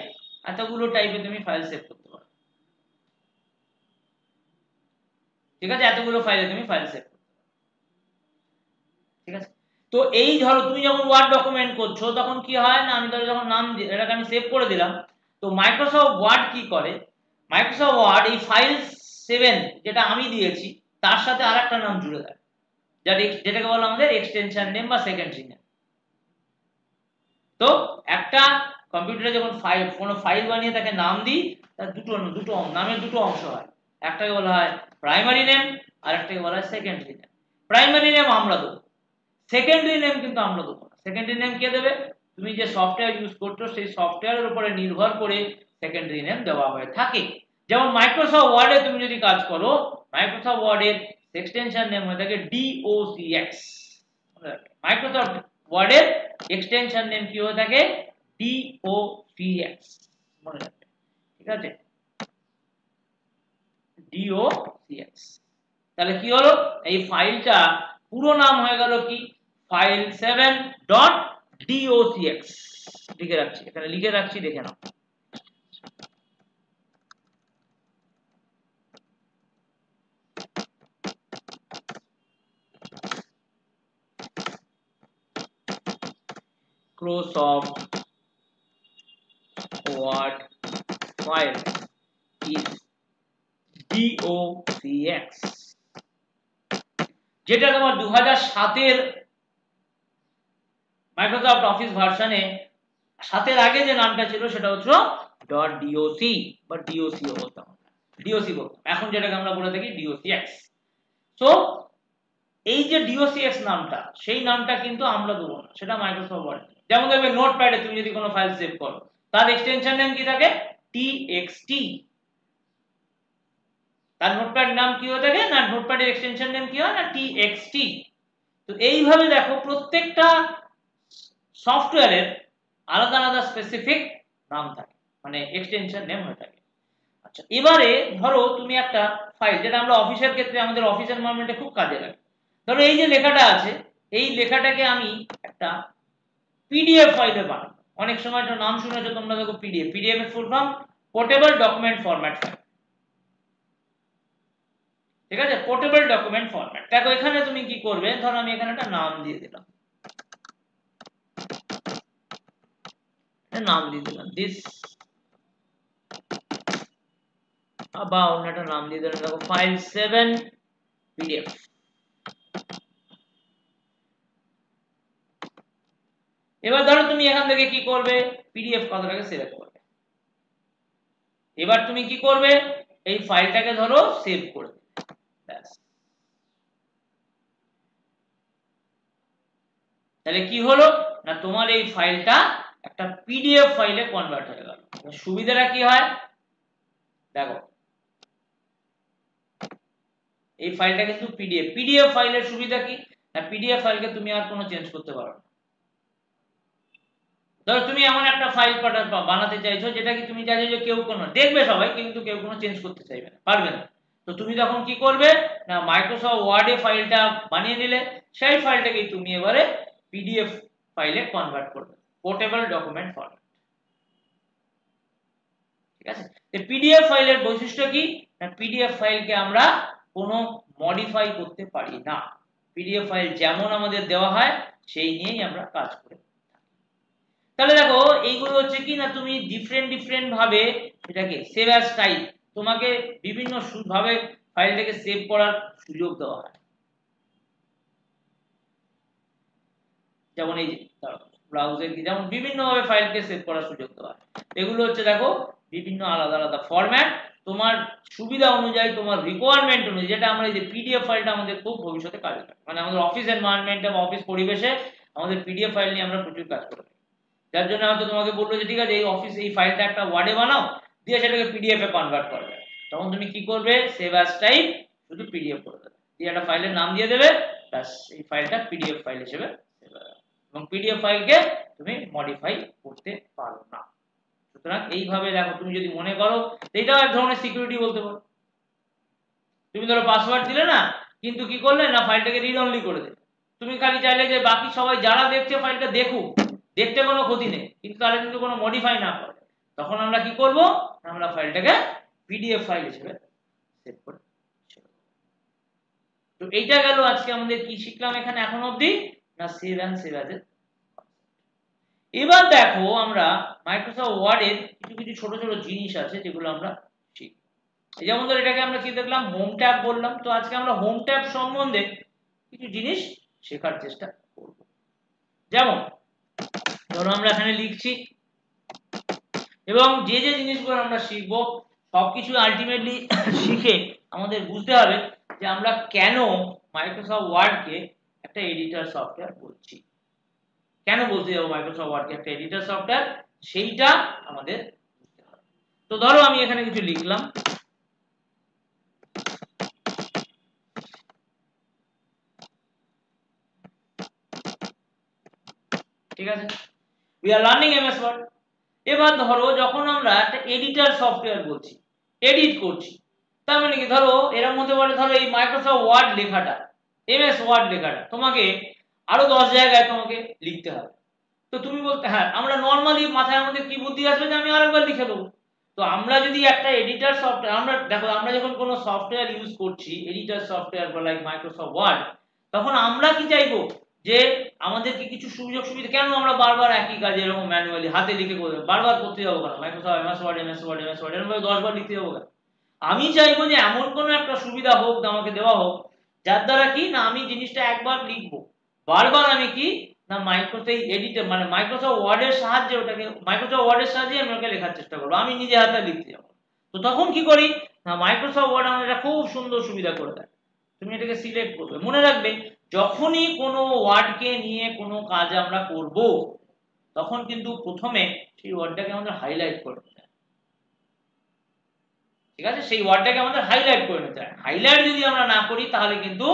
এতগুলো টাইপে তুমি ফাইল সেভ করতে পারো, ঠিক আছে, এতগুলো ফাইলে তুমি ফাইল সেভ করতে পারো, ঠিক আছে। তো এই ধরো তুমি যখন ওয়ার্ড ডকুমেন্ট করছো তখন কি হয় না আমি ধরো যখন নাম এটাকে আমি সেভ করে দিলাম, তো মাইক্রোসফট ওয়ার্ড কি করে, মাইক্রোসফট ওয়ার্ড এই ফাইল 7 যেটা আমি দিয়েছি তার সাথে আরেকটা নাম জুড়ে দেয়, যেটাকে বলা আমাদের এক্সটেনশন নেম বা সেকেন্ডারি নেম। তো একটা কম্পিউটারে যখন কোনো ফাইল বানিয়ে তাকে নাম দিই, তার দুটো নামের দুটো অংশ হয়, একটাকে বলা হয় প্রাইমারি নেম আর একটাকে বলা হয় সেকেন্ডারি নেম। প্রাইমারি নেম আমরা দেবো, সেকেন্ডারি নেম কিন্তু আমরা দেবো না। সেকেন্ডারি নেম কে দেবে? তুমি যে সফটওয়্যার ইউজ করছো সেই সফটওয়্যারের উপরে নির্ভর করে সেকেন্ডারি নেম দেওয়া হয়ে থাকে। যেমন মাইক্রোসফট ওয়ার্ডে তুমি যদি কাজ করো, মাইক্রোসফট ওয়ার্ডের এক্সটেনশন নেম হয়ে থাকে DOCX। মাইক্রোসফট ওয়ার্ডের এক্সটেনশন নেম কি হয়ে থাকে? DOCX, মনে রাখবে, ঠিক আছে? DOCX। তাহলে কি হলো? এই ফাইলটা পুরো নাম হয়ে গেল কি? file7.docx। লিখে রাখছি, এখানে লিখে রাখছি, দেখে নাও। Microsoft Word file is DOCX, যেটা তোমার 2007-এর মাইক্রোসফট অফিস ভার্সনে 7-এর আগে যে নামটা ছিল সেটা হচ্ছে .doc বা DOC বলতাম, DOC বলতাম। এখন যেটাকে আমরা বলে থাকি DOCX। তো এই যে DOCX নামটা, সেই নামটা কিন্তু আমরা দেবো না, সেটা মাইক্রোসফট ওয়ার্ড। যেমন দেখবে নোটপ্যাডে তুমি যদি কোনো ফাইল সেভ করো, তার এক্সটেনশন নেম কি থাকে? TXT। তার নোটপ্যাড নাম কি হয়ে থাকে? না, নোটপ্যাডের এক্সটেনশন নেম কি হয়? না, TXT। তো এইভাবে দেখো প্রত্যেকটা সফটওয়্যারের আলাদা আলাদা স্পেসিফিক নাম থাকে, মানে এক্সটেনশন নেম হয়ে থাকে। আচ্ছা, এবারে ধরো তুমি একটা ফাইল, যেটা আমরা অফিসের ক্ষেত্রে আমাদের অফিস এনভায়রনমেন্টে খুব কাজে লাগে। ধরো এই যে লেখাটা আছে, এই লেখাটাকে আমি একটা পিডিএফ ফাইলে বানাবো। অনেক সময় একটা নাম শুনেছো তোমরা, দেখো পিডিএফ। পিডিএফ এর full form portable document format file, ঠিক আছে? Portable document format. দেখো এখানে তুমি কি করবে? ধরো আমি এখানে একটা নাম দিয়ে দিলাম, দিস বা অন্য একটা নাম দিয়ে দিলাম, দেখো file7 PDF। এবার ধরো তুমি এখান থেকে কি করবে? পিডিএফ কথাটাকে সিলেক্ট করবে। এবার তুমি কি করবে? এই ফাইলটাকে ধরো সেভ করে দেবে, ব্যাস। তাহলে কি হলো? না, তোমার এই ফাইলটা একটা পিডিএফ ফাইলে কনভার্ট হয়ে গেল। সুবিধাটা কি হয় দেখো, এই ফাইলটা কিন্তু পিডিএফ ফাইলের সুবিধা কি? না, পিডিএফ ফাইলকে তুমি আর কোনো চেঞ্জ করতে পারো না। ধরো তুমি এমন একটা ফাইল বানাতে চাইছো যেটা কি তুমি চাইছো যে কেউ কোনো দেখবে, সবাই, কিন্তু কেউ কোনো চেঞ্জ করতে চাইবে না, পারবে না। তো তুমি তখন কি করবে? না, মাইক্রোসফট ওয়ার্ডে ফাইলটা বানিয়ে নিলে, সেই ফাইলটাকে তুমি এবারে পিডিএফ ফাইলে কনভার্ট করবে, পোর্টেবল ডকুমেন্ট ফরম্যাট, ঠিক আছে? এই পিডিএফ ফাইলের বৈশিষ্ট্য কি? না, পিডিএফ ফাইলকে আমরা কোনো মডিফাই করতে পারি না। পিডিএফ ফাইল যেমন আমাদের দেওয়া হয় সেই নিয়েই আমরা কাজ করি। তাহলে দেখো এইগুলো হচ্ছে কি না, তুমি ডিফারেন্ট ভাবে এটাকে সেভ অ্যাজ টাইপ, তোমাকে বিভিন্ন ভাবে ফাইলটাকে সেভ করার সুযোগ দেওয়া হয়। যেমন এই যে ব্রাউজার কি, যেমন বিভিন্ন ভাবে ফাইলকে সেভ করার সুযোগ দেওয়া হয়। এগুলো হচ্ছে দেখো বিভিন্ন আলাদা আলাদা ফরম্যাট, তোমার সুবিধা অনুযায়ী, তোমার রিকোয়ারমেন্ট অনুযায়ী। যেটা আমরা এই যে পিডিএফ ফাইলটা আমাদের খুব ভবিষ্যতে কাজে লাগে, মানে আমাদের অফিস এনভায়রনমেন্টে বা অফিস পরিবেশে আমাদের পিডিএফ ফাইল নিয়ে আমরা প্রচুর কাজ করি। যার জন্য হয়তো তোমাকে বললো যে ঠিক আছে এই অফিস এই ফাইলটা একটা ওয়ার্ডে বানাও, দিয়ে সেটাকে পিডিএফ এ কনভার্ট করবে। তখন তুমি কি করবে? সেভ অ্যাজ টাইপ শুধু পিডিএফ করে দেবে, দিয়ে একটা ফাইলের নাম দিয়ে দেবে, ব্যাস, এই ফাইলটা পিডিএফ ফাইল হিসেবে সেভ হয়ে যাবে। এবং পিডিএফ ফাইলকে তুমি মডিফাই করতে পারো না। সুতরাং এইভাবে দেখো, তুমি যদি মনে করো, এটাও এক ধরনের সিকিউরিটি বলতে পারো। তুমি ধরো পাসওয়ার্ড দিলে না, কিন্তু কি করলে না, ফাইলটাকে রিড অনলি করে দেবে। তুমি খালি চাইলে যে বাকি সবাই যারা দেখছে ফাইলটা দেখুক, দেখতে কোনো ক্ষতি নেই, কিন্তু তাহলে কিন্তু কোনো মডিফাই না করে, তখন আমরা কি করব? আমরা ফাইলটাকে পিডিএফ ফাইল হিসেবে সেভ করে। তো এইটা গেল আজকে আমাদের কি শিখলাম এখানে এখন অবধি, না সেভ এন্ড সেভ অ্যাজ। এবার দেখো আমরা মাইক্রোসফট ওয়ার্ডের কিছু কিছু ছোট ছোট জিনিস আছে যেগুলো আমরা শিখব। যেমন ধর এটাকে আমরা কি দেখলাম, হোম ট্যাব বললাম। তো আজকে আমরা হোম ট্যাব সম্বন্ধে কিছু জিনিস শেখার চেষ্টা করব। যেমন ধরো আমরা এখানে লিখছি, এবং যে যে জিনিসগুলো আমরা শিখবো সবকিছু আলটিমেটলি শিখে আমাদের বুঝতে হবে যে আমরা কেন মাইক্রোসফট ওয়ার্ডকে একটা এডিটর সফটওয়্যার বলছি, কেন বলতে যাবো মাইক্রোসফট ওয়ার্ডকে একটা এডিটর সফটওয়্যার, সেইটা আমাদের বুঝতে হবে। তো ধরো আমি এখানে কিছু লিখলাম, ঠিক আছে, we are learning MS Word. এবার ধরো যখন আমরা একটা এডিটর সফটওয়্যার বলছি, এডিট করছি, তার মানে কি, ধরো এর মধ্যে বলে, ধরো এই মাইক্রোসফট ওয়ার্ড লেখাটা, এমএস ওয়ার্ড লেখাটা তোমাকে আরো 10 জায়গায় তোমাকে লিখতে হবে। তো তুমি বলতে, হ্যাঁ আমরা নরমালি মাথায় আমাদের কি বুদ্ধি আসবে যে আমি আরেকবার লিখে দেবো। তো আমরা যদি একটা এডিটর সফটওয়্যার, আমরা দেখো আমরা যখন কোনো সফটওয়্যার ইউজ করছি, এডিটর সফটওয়্যার বা লাইক মাইক্রোসফট ওয়ার্ড, তখন আমরা কি চাইবো যে আমাদেরকে কিছু সুযোগ সুবিধা, কেন আমরা বারবার একই কাজ এরকম ম্যানুয়ালি হাতে লিখে করবো, বারবার করতে যাবো কেন, Microsoft MS Word MS Word MS Word এরকম 10 বার লিখতে যাবো কেন। আমি চাইবো যে এমন কোনো একটা সুবিধা হোক, আমাকে দেওয়া হোক, যার দ্বারা কি না আমি জিনিসটা একবার লিখবো, বারবার আমি কি না মাইক্রোসফট এডিটর মানে মাইক্রোসফট ওয়ার্ডের সাহায্যে, ওটাকে মাইক্রোসফট ওয়ার্ডের সাহায্যে আমি ওকে লেখার চেষ্টা করবো, আমি নিজে হাতে লিখতে যাবো। তো তখন কি করি না, মাইক্রোসফট ওয়ার্ড আমাদের একটা খুব সুন্দর সুবিধা করে দেয়। তুমি এটাকে সিলেক্ট করবে, মনে রাখবে যখনই কোনো ওয়ার্ডকে নিয়ে কোনো কাজ আমরা করব, তখন কিন্তু প্রথমে সেই ওয়ার্ডটাকে আমাদের হাইলাইট করে নিতে হয়, ঠিক আছে, সেই ওয়ার্ডটাকে আমাদের হাইলাইট করে নিতে হয়। হাইলাইট যদি আমরা না করি তাহলে কিন্তু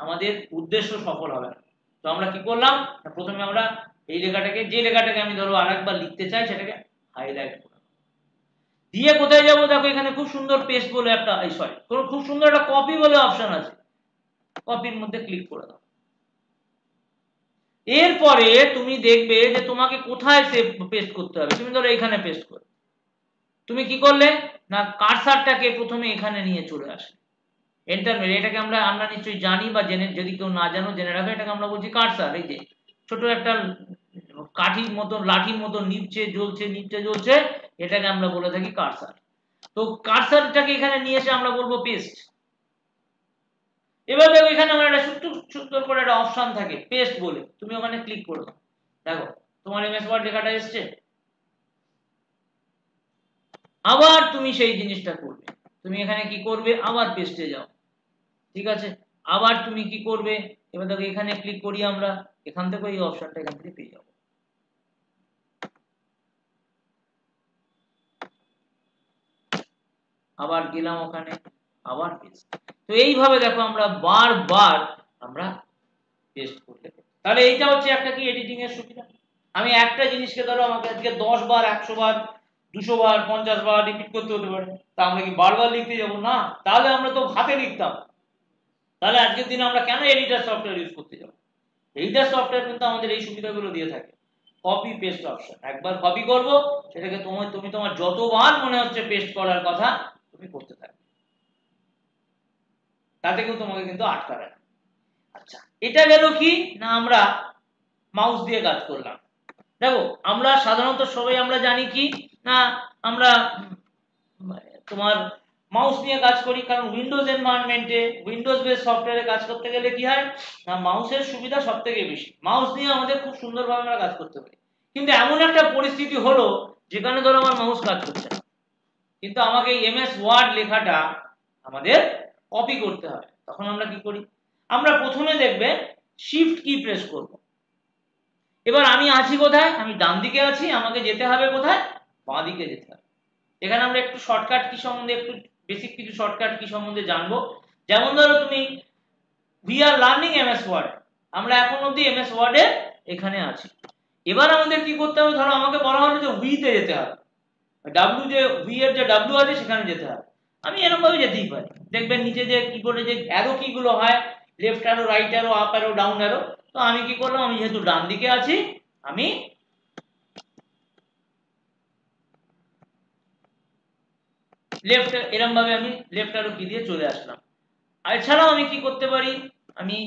আমাদের উদ্দেশ্য সফল হবে না। তো আমরা কি করলাম, প্রথমে আমরা এই লেখাটাকে, যে লেখাটাকে আমি ধরো আরেকবার লিখতে চাই, সেটাকে হাইলাইট করলাম, দিয়ে কোথায় যাব, দেখো এখানে খুব সুন্দর পেস্ট বলে একটা, সরি খুব সুন্দর একটা কপি বলে অপশন আছে, কপির মধ্যে ক্লিক করে দাও। এরপরে তুমি দেখবে যে তোমাকে কোথায় সেভ পেস্ট করতে হবে, তুমি ধরো এখানে পেস্ট করো, তুমি কি করলে না কার্সারটাকে প্রথমে এখানে নিয়ে চলে আসে, এন্টার মেরে, এটাকে আমরা আমরা নিশ্চয়ই জানি বা জেনে, যদি কেউ না জানো জেনে রাখো, এটাকে আমরা বলছি কার্সার। এই যে ছোট একটা কাঠির মতো, লাঠির মতো নিচে জ্বলছে, নিচে জ্বলছে, এটাকে আমরা বলে থাকি কার্সার। তো কার্সারটাকে এখানে নিয়ে এসে আমরা বলবো পেস্ট। এবার দেখো এখানে আমার একটা সুন্দর করে একটা অপশন থাকে পেস্ট বলে, তুমি ওখানে ক্লিক করো, দেখো তোমার এমএস ওয়ার্ড লেখাটা এসছে। আবার তুমি সেই জিনিসটা করবে, তুমি এখানে কি করবে, আবার পেস্টে যাও, ঠিক আছে, আবার তুমি কি করবে, এবার দেখো এখানে ক্লিক করি আমরা, এখান থেকে এই অপশনটা এখান থেকে পেয়ে যাবো, আবার গেলাম ওখানে, আবার পেস্ট। তো এইভাবে দেখো আমরা বারবার আমরা পেস্ট করতে পারি। তাহলে এইটা হচ্ছে একটা কি এডিটিং এর সুবিধা। আমি একটা জিনিসকে ধরো আমাকে আজকে 10 বার 100 বার 200 বার 50 বার রিপিট করতে হতে পারে, তা আমরা কি বারবার লিখতে যাব না, তাহলে আমরা তো হাতে লিখতাম। তাহলে আজকের দিনে আমরা কেন এডিটর সফটওয়্যার ইউজ করতে যাব। এডিটর সফটওয়্যার কিন্তু আমাদের এই সুবিধাগুলো দিয়ে থাকে, কপি পেস্ট অপশন, একবার কপি করব, সেটাকে তুমি তোমার যতবার মনে হচ্ছে পেস্ট করার কথা তুমি করতে থাকবে, তাতে কিন্তু তোমাকে কিন্তু আটকাবে না। আচ্ছা, এটা গেল কি না আমরা মাউস দিয়ে কাজ করলাম। দেখো আমরা সাধারণত সবাই আমরা জানি কি না, আমরা তোমার মাউস নিয়ে কাজ করি, কারণ উইন্ডোজ এনভায়রনমেন্টে, উইন্ডোজ বেস সফটওয়্যারে কাজ করতে গেলে কি হয় না, মাউসের সুবিধা সবথেকে বেশি, মাউস নিয়ে আমাদের খুব সুন্দরভাবে আমরা কাজ করতে পারি। কিন্তু এমন একটা পরিস্থিতি হলো যেখানে ধরো আমার মাউস কাজ করছে না, কিন্তু আমাকে এমএস ওয়ার্ড লেখাটা আমাদের কপি করতে হবে, তখন আমরা কি করি, আমরা প্রথমে দেখবে শিফট কি প্রেস করব। এবার আমি আছি কোথায়, আমি ডান দিকে আছি, আমাকে যেতে হবে কোথায়, বাঁ দিকে যেতে হবে। এখানে আমরা একটু শর্টকাট কি সম্বন্ধে, একটু বেসিক কিছু শর্টকাট কি সম্বন্ধে জানবো। যেমন ধরো তুমি we are learning MS Word, আমরা এখন অবধি এমএস ওয়ার্ডে এখানে আছি। এবার আমাদের কি করতে হবে, ধরো আমাকে বলা হলো যে উই তে যেতে হবে, ডাব্লিউ যে উই এর যে ডাব্লিউ আছে সেখানে যেতে হবে, আমি এরকম ভাবে যেতেই পারি। দেখবেন নিচে যে কিবোর্ডে যে অ্যারো কি গুলো হয়, left arrow, right arrow, up arrow, down arrow, তো আমি কি করলাম, আমি যেহেতু ডান দিকে আছি, আমি লেফট, এরকম ভাবে আমি লেফট অ্যারো কি দিয়ে চলে আসলাম। আর এছাড়াও আমি কি করতে পারি, আমি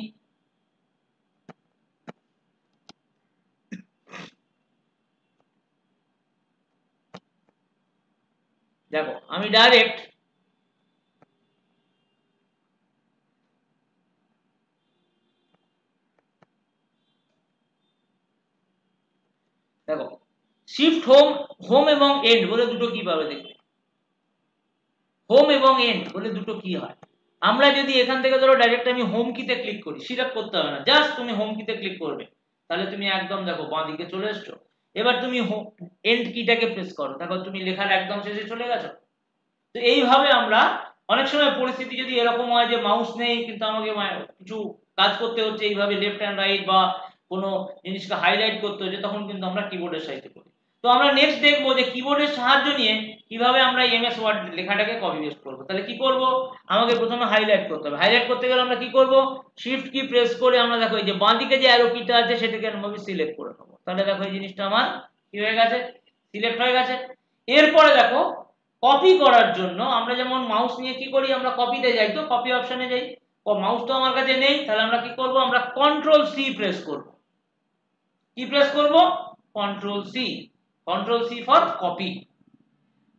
দেখো আমি ডাইরেক্ট দেখো শিফট হোম, হোম এবং এন্ড বলে দুটো কি পাবে দেখবে, হোম এবং এন্ড বলে দুটো কি হয়। আমরা যদি এখান থেকে ধরো ডাইরেক্ট আমি হোম কিতে ক্লিক করি, সিলেক্ট করতে হবে না, জাস্ট তুমি হোম কিতে ক্লিক করবে, তাহলে তুমি একদম দেখো বাঁ দিকে চলে এসছো। এবার তুমি এন্ড কিটাকে প্রেস করো, দেখো তুমি লেখার একদম শেষে চলে গেছো। তো এইভাবে আমরা অনেক সময় পরিস্থিতি যদি এরকম হয় যে মাউস নেই কিন্তু আমাকে কিছু কাজ করতে হচ্ছে, এইভাবে লেফট হ্যান্ড রাইট বা কোনো জিনিসকে হাইলাইট করতে হচ্ছে, তখন কিন্তু আমরা কিবোর্ডের সাহায্যে করি। তো আমরা নেক্সট দেখবো যে কিবোর্ডের সাহায্য নিয়ে কিভাবে আমরা এমএস ওয়ার্ড লেখাটাকে কপি পেস্ট করবো। তাহলে কি করব, আমাকে প্রথমে হাইলাইট করতে হবে। হাইলাইট করতে গেলে আমরা কি করব, শিফট কি প্রেস করে আমরা দেখো এই যে বাঁ দিকে যে অ্যারো কিটা আছে সেটাকে আমি সিলেক্ট করে নেবো। তাহলে দেখো এই জিনিসটা আমার কি হয়ে গেছে, সিলেক্ট হয়ে গেছে। এরপরে দেখো কপি করার জন্য আমরা যেমন মাউস নিয়ে কি করি, আমরা কপিতে যাই, তো কপি অপশনে যাই। মাউস তো আমার কাছে নেই, তাহলে আমরা কি করব, আমরা কন্ট্রোল সি প্রেস করব। কি প্রেস করব, control C, control C for copy.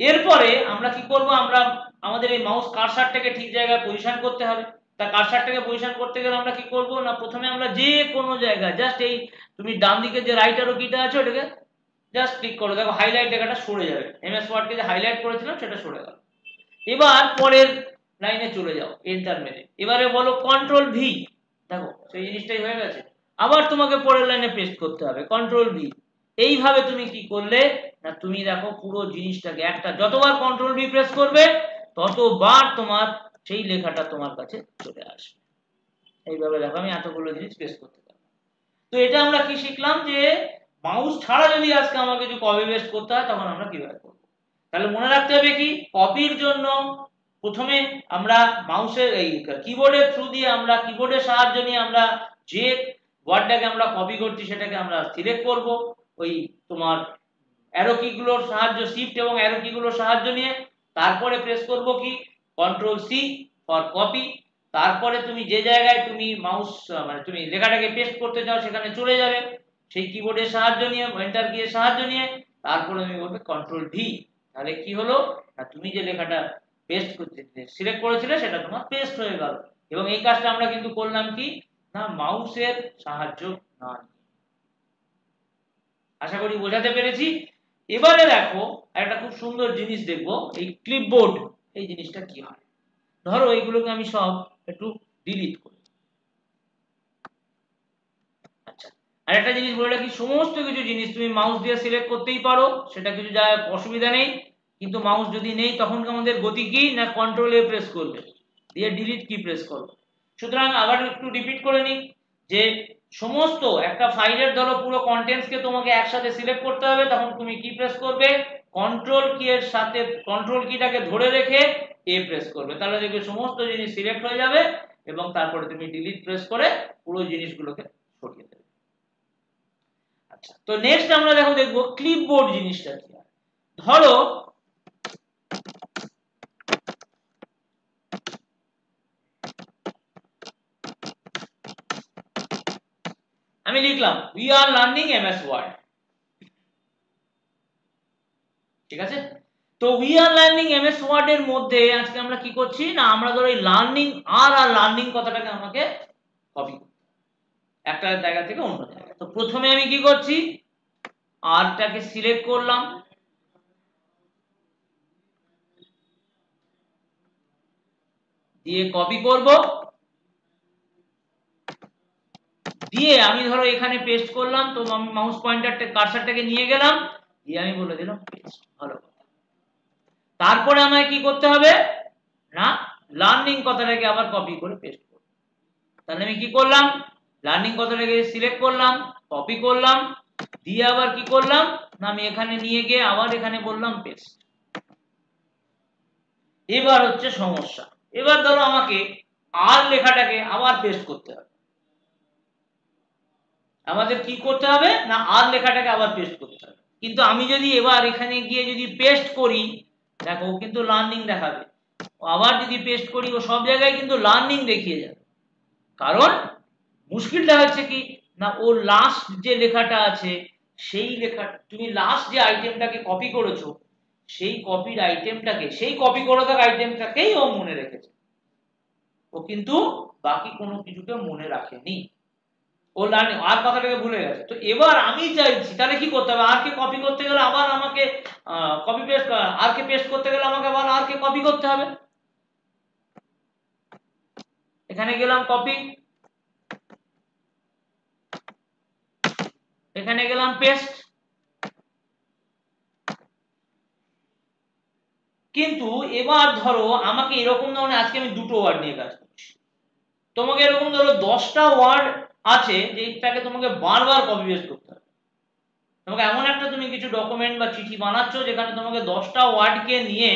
এরপরে আমরা কি করব, আমরা আমাদের এই মাউস কার্সারটাকে ঠিক জায়গায় পজিশন করতে হবে। তা কার্সারটাকে পজিশন করতে গেলে আমরা কি করব না, প্রথমে আমরা যে কোনো জায়গায় জাস্ট এই তুমি ডান দিকে যে রাইট অ্যারো কিটা আছে ওটাকে জাস্ট ক্লিক করো, দেখো হাইলাইট লেখাটা সরে যাবে, এমএস ওয়ার্ডকে যে হাইলাইট করেছিলাম সেটা সরে গেল। এবার পরের লাইনে চলে যাও, এন্টার মেরে এবারে বলো কন্ট্রোল ভি, দেখো সেই জিনিসটাই হয়ে গেছে। আবার তোমাকে পরের লাইনে পেস্ট করতে হবে কন্ট্রোল ভি। এইভাবে তুমি কি করলে না, তুমি দেখো পুরো জিনিসটাকে একটা যতবার কন্ট্রোল ভি প্রেস করবে ততবার তোমার সেই লেখাটা তোমার কাছে চলে আসবে। এইভাবে দেখো আমি এতগুলো জিনিস পেস্ট করতে পারবো। তো এটা আমরা কি শিখলাম যে মাউস ছাড়া যদি আজকে আমাকে কিছু কপি পেস্ট করতে হয় তখন আমরা কিভাবে করব। তাহলে মনে রাখতে হবে কি, কপির জন্য প্রথমে আমরা মাউসের এই কিবোর্ডের থ্রু দিয়ে আমরা কিবোর্ডের সাহায্য নিয়ে আমরা যে ওয়ার্ডটাকে আমরা কপি করছি সেটাকে আমরা সিলেক্ট করব ওই তোমার অ্যারো কিগুলোর সাহায্য, শিফট এবং অ্যারো কিগুলোর সাহায্য নিয়ে। তারপরে প্রেস করব কি কন্ট্রোল সি ফর কপি। তারপরে তুমি যে জায়গায় তুমি মাউস মানে তুমি লেখাটাকে পেস্ট করতে চাও সেখানে চলে যাবে সেই কিবোর্ডের সাহায্য নিয়ে, এন্টার কি এর সাহায্য নিয়ে। তারপরে তুমি বলবে কন্ট্রোল ভি। তাহলে কি হলো না, তুমি যে লেখাটা পেস্ট করতে সিলেক্ট করেছিলে সেটা তোমার পেস্ট হয়ে গেল। এবং এই কাজটা আমরা কিন্তু করলাম কি না, মাউসের সাহায্য না নিয়ে। আশা করি বোঝাতে পেরেছি। এবারে দেখো একটা খুব সুন্দর জিনিস দেখবো, এই ক্লিপবোর্ড এই জিনিসটা কি হয়। ধরো এইগুলোকে আমি সব একটু ডিলিট করি। আচ্ছা, আর একটা জিনিস বলে রাখি, সমস্ত কিছু জিনিস তুমি মাউস দিয়ে সিলেক্ট করতেই পারো, সেটা কিছু যা অসুবিধা নেই। কিন্তু মাউস যদি নেই তখন আমাদের গতি কি না, কন্ট্রোল এ প্রেস করবে দিয়ে ডিলিট কি প্রেস করবে। সুতরাং আবার একটু রিপিট করে নিই যে সমস্ত একটা ফাইলের ধরো পুরো কন্টেন্টস কে তোমাকে একসাথে সিলেক্ট করতে হবে, তখন তুমি কি প্রেস করবে, কন্ট্রোল কি এর সাথে কন্ট্রোল কিটাকে ধরে রেখে এ প্রেস করবে। তাহলে দেখবে সমস্ত জিনিস সিলেক্ট হয়ে যাবে এবং তারপরে তুমি ডিলিট প্রেস করে পুরো জিনিসগুলোকে সরিয়ে দেবে। আচ্ছা, তো নেক্সট আমরা দেখবো ক্লিপবোর্ড জিনিসটা কি। ধরো আমি লিখলাম we are learning MS Word, ঠিক আছে। তো we are learning MS Word এর মধ্যে আজকে আমরা কি করছি না, আমরা ধরো এই লার্নিং আর লার্নিং কথাটাকে আমাকে কপি করতে একটা জায়গা থেকে অন্য জায়গায়। তো প্রথমে আমি কি করছি, আরটাকে সিলেক্ট করলাম, দিয়ে কপি করব, দিয়ে আমি ধরো এখানে পেস্ট করলাম। তো আমি মাউস পয়েন্টারটা কার্সারটাকে নিয়ে গেলাম, দিয়ে আমি বলে দিলাম পেস্ট। ভালো কথা। তারপরে আমায় কি করতে হবে না, লার্নিং কথাটাকে আবার কপি করে পেস্ট করব। তাহলে আমি কি করলাম, লার্নিং কথাটাকে সিলেক্ট করলাম, কপি করলাম, দিয়ে আবার কি করলাম না, আমি এখানে নিয়ে গিয়ে আবার এখানে বললাম পেস্ট। এবার হচ্ছে সমস্যা, এবার ধরো আমাকে আর লেখাটাকে আবার পেস্ট করতে হবে। আমাদের কি করতে হবে না, আর লেখাটাকে আবার পেস্ট করতে হবে। কিন্তু আমি যদি এবার এখানে গিয়ে যদি পেস্ট করি, দেখো কিন্তু লার্নিং দেখাবে। আবার যদি পেস্ট করি ও সব জায়গায় কিন্তু লার্নিং দেখিয়ে যাবে। কারণ মুশকিলটা হচ্ছে কি না, ও লাস্ট যে লেখাটা আছে সেই লেখা তুমি লাস্ট যে আইটেমটাকে কপি করেছো সেই কপির আইটেমটাকে, সেই কপি করে থাকা আইটেমটাকেই ও মনে রেখেছে, ও কিন্তু বাকি কোনো কিছুকে মনে রাখেনি। ও লার্নিং আর কথাটাকে ভুলে গেছে। তো এবার আমি চাইছি তাহলে কি করতে হবে, আর কে কপি করতে গেলে আবার আমাকে কপি পেস্ট, আর কে পেস্ট করতে গেলে আমাকে আবার আর কে কপি করতে হবে। এখানে গেলাম কপি, এখানে গেলাম পেস্ট। কিন্তু এবার ধরো আমাকে এরকম ধরনের, আজকে আমি দুটো ওয়ার্ড নিয়ে কাজ করছি, তোমাকে এরকম ধরো 10টা ওয়ার্ড আছে যেটাকে তোমাকে বারবার কপি পেস্ট করতে হবে। তোমাকে এমন একটা, তুমি কিছু ডকুমেন্ট বা চিঠি বানাচ্ছ যেখানে তোমাকে 10টা ওয়ার্ডকে নিয়ে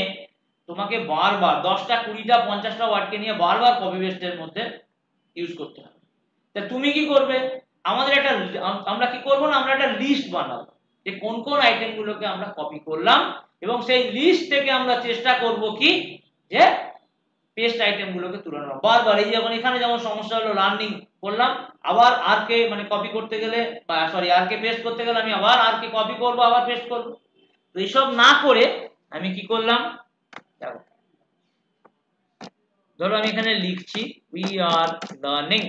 তোমাকে বারবার 10টা 20টা 50টা ওয়ার্ডকে নিয়ে বারবার কপি পেস্টের মধ্যে ইউজ করতে হবে। তা তুমি কি করবে, আমাদের একটা, আমরা কি করব না, আমরা একটা লিস্ট বানাবো যে কোন কোন আইটেমগুলোকে আমরা কপি করলাম, এবং সেই লিস্ট থেকে আমরা চেষ্টা করব কি যে পেস্ট আইটেমগুলোকে তুলে নেওয়া বারবার। এই যেমন এখানে যেমন সমস্যা হলো লার্নিং করলাম, আবার আর কে মানে কপি করতে গেলে, সরি আর কে পেস্ট করতে গেলে আমি আবার আর কে কপি করব, আবার পেস্ট করব। তো এইসব না করে আমি কি করলাম, দেখো ধরো আমি এখানে লিখছি we are learning,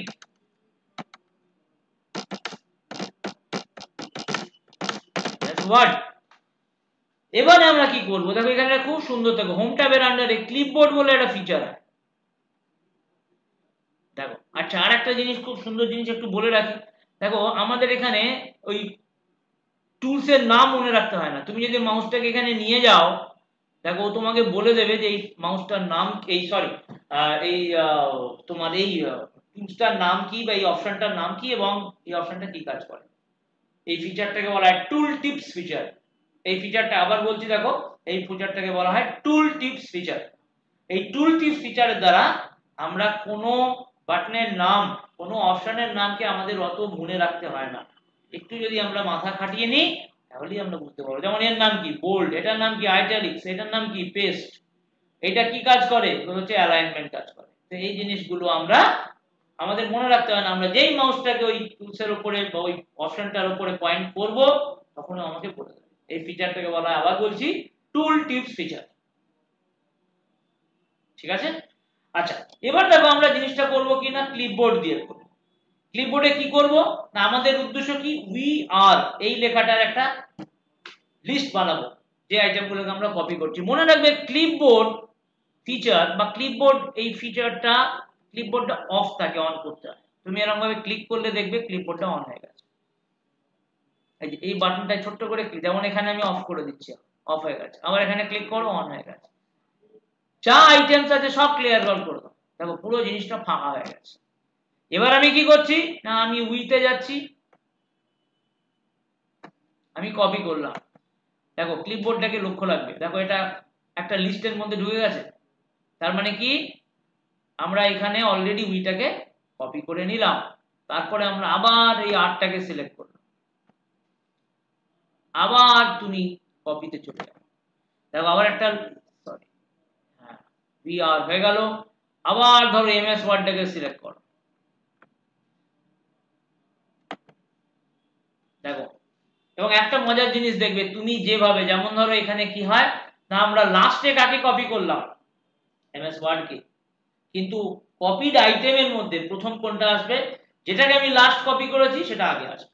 that's what. এবারে আমরা কি করব, দেখো এখানে খুব সুন্দর, দেখো হোম ট্যাবের আন্ডারে ক্লিপবোর্ড বলে একটা ফিচার আছে, দেখো। আচ্ছা আর একটা জিনিস, খুব সুন্দর জিনিস একটু বলে রাখি, দেখো আমাদের এখানে ওই টুলস এর নাম মনে রাখতে হয় না। তুমি যদি মাউসটাকে এখানে নিয়ে যাও, দেখো ও তোমাকে বলে দেবে যে এই মাউসটার নাম, এই সরি এই তোমার এই টুলসটার নাম কি, বা এই অপশনটার নাম কি, এবং এই অপশনটা কি কাজ করে। এই ফিচারটাকে বলা হয় টুল টিপস ফিচার। এই ফিচারটা আবার বলছি, দেখো এই ফিচারটাকে বলা হয় টুল টিপস ফিচার। এই টুল টিপস ফিচারের দ্বারা আমরা কোনো বাটনের নাম, কোনো অপশনের নামকে আমাদের অত মনে রাখতে হয় না। একটু যদি আমরা মাথা খাটিয়ে নিই তাহলেই আমরা বুঝতে পারবো। যেমন এর নাম কি বোল্ড, এটার নাম কি আইটালিক্স, এটার নাম কি পেস্ট, এটা কি কাজ করে, হচ্ছে অ্যালাইনমেন্ট কাজ করে। তো এই জিনিসগুলো আমরা আমাদের মনে রাখতে হয় না, আমরা যেই মাউসটাকে ওই টুলসের উপরে বা ওই অপশনটার উপরে পয়েন্ট করব তখন আমাকে বলে দেবে। এই ফিচারটাকে বলা হয়, আবার বলছি, টুল টিপস ফিচার। ঠিক আছে। আচ্ছা এবার দেখো আমরা জিনিসটা করব কি না, ক্লিপবোর্ড দিয়ে করব। ক্লিপবোর্ডে কি করব না, আমাদের উদ্দেশ্য কি, উই আর এই লেখাটার একটা লিস্ট বানাবো যে আইটেমগুলোকে আমরা কপি করছি। মনে রাখবে ক্লিপবোর্ড ফিচার বা ক্লিপবোর্ড এই ফিচারটা, ক্লিপবোর্ডটা অফ থাকে, অন করতে হয়। তুমি এরকম ভাবে ক্লিক করলে দেখবে ক্লিপবোর্ডটা অন হয়ে গেছে। এই যে এই বাটনটা ছোট্ট করে ক্লিক, যেমন এখানে আমি অফ করে দিচ্ছি, অফ হয়ে গেছে। আবার এখানে ক্লিক করো, অন হয়ে গেছে। যা আইটেমস আছে সব ক্লিয়ার রোল করে দাও, দেখো পুরো জিনিসটা ফাঁকা হয়ে গেছে। এবার আমি কি করছি না, আমি উইতে যাচ্ছি, আমি কপি করলাম। দেখো ক্লিপবোর্ডটাকে লক্ষ্য রাখবে, দেখো এটা একটা লিস্টের মধ্যে ঢুকে গেছে। তার মানে কি, আমরা এখানে অলরেডি উইটাকে কপি করে নিলাম। তারপরে আমরা আবার এই আরটাকে সিলেক্ট করলাম, আবার তুমি কপিতে চলে যাও। দেখো আবার একটা, সরি, হ্যাঁ ভি আর হয়ে গেল। আবার ধরো এমএস ওয়ার্ডটাকে সিলেক্ট করো, দেখো। এবং একটা মজার জিনিস দেখবে, তুমি যেভাবে, যেমন ধরো এখানে কি হয় না, আমরা লাস্টে কাকে কপি করলাম, এমএস ওয়ার্ড কে, কিন্তু কপিড আইটেমের মধ্যে প্রথম কোনটা আসবে, যেটাকে আমি লাস্ট কপি করেছি সেটা আগে আসবে।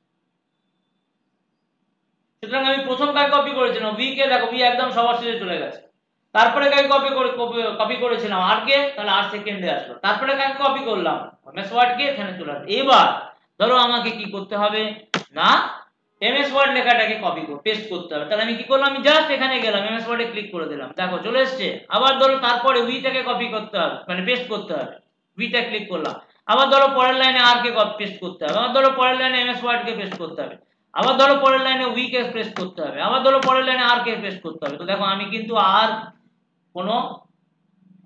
সুতরাং আমি প্রথম কাকে কপি করেছিলাম, ভি কে, দেখো ভি একদম সবার শেষে চলে গেছে। তারপরে কাকে কপি করেছিলাম, আর কে, তাহলে আর সেকেন্ডে আসলো। তারপরে কাকে কপি করলাম, এমএস ওয়ার্ড কে, এখানে চলে আসলো। এবার ধরো আমাকে কি করতে হবে না, এমএস ওয়ার্ড লেখাটাকে কপি পেস্ট করতে হবে। তাহলে আমি কি করলাম, আমি জাস্ট এখানে গেলাম, এমএস ওয়ার্ডে ক্লিক করে দিলাম, দেখো চলে এসেছে। আবার ধরো তারপরে উইটাকে কপি করতে হবে, মানে পেস্ট করতে হবে, উইটা ক্লিক করলাম। আবার ধরো পরের লাইনে আর কে পেস্ট করতে হবে, আবার ধরো পরের লাইনে এমএস ওয়ার্ড কে পেস্ট করতে হবে, আবার ধরো পরের লাইনে উই কে পেস্ট করতে হবে, আবার ধরো পরের লাইনে আর কে পেস্ট করতে হবে। তো দেখো আমি কিন্তু আর কোনো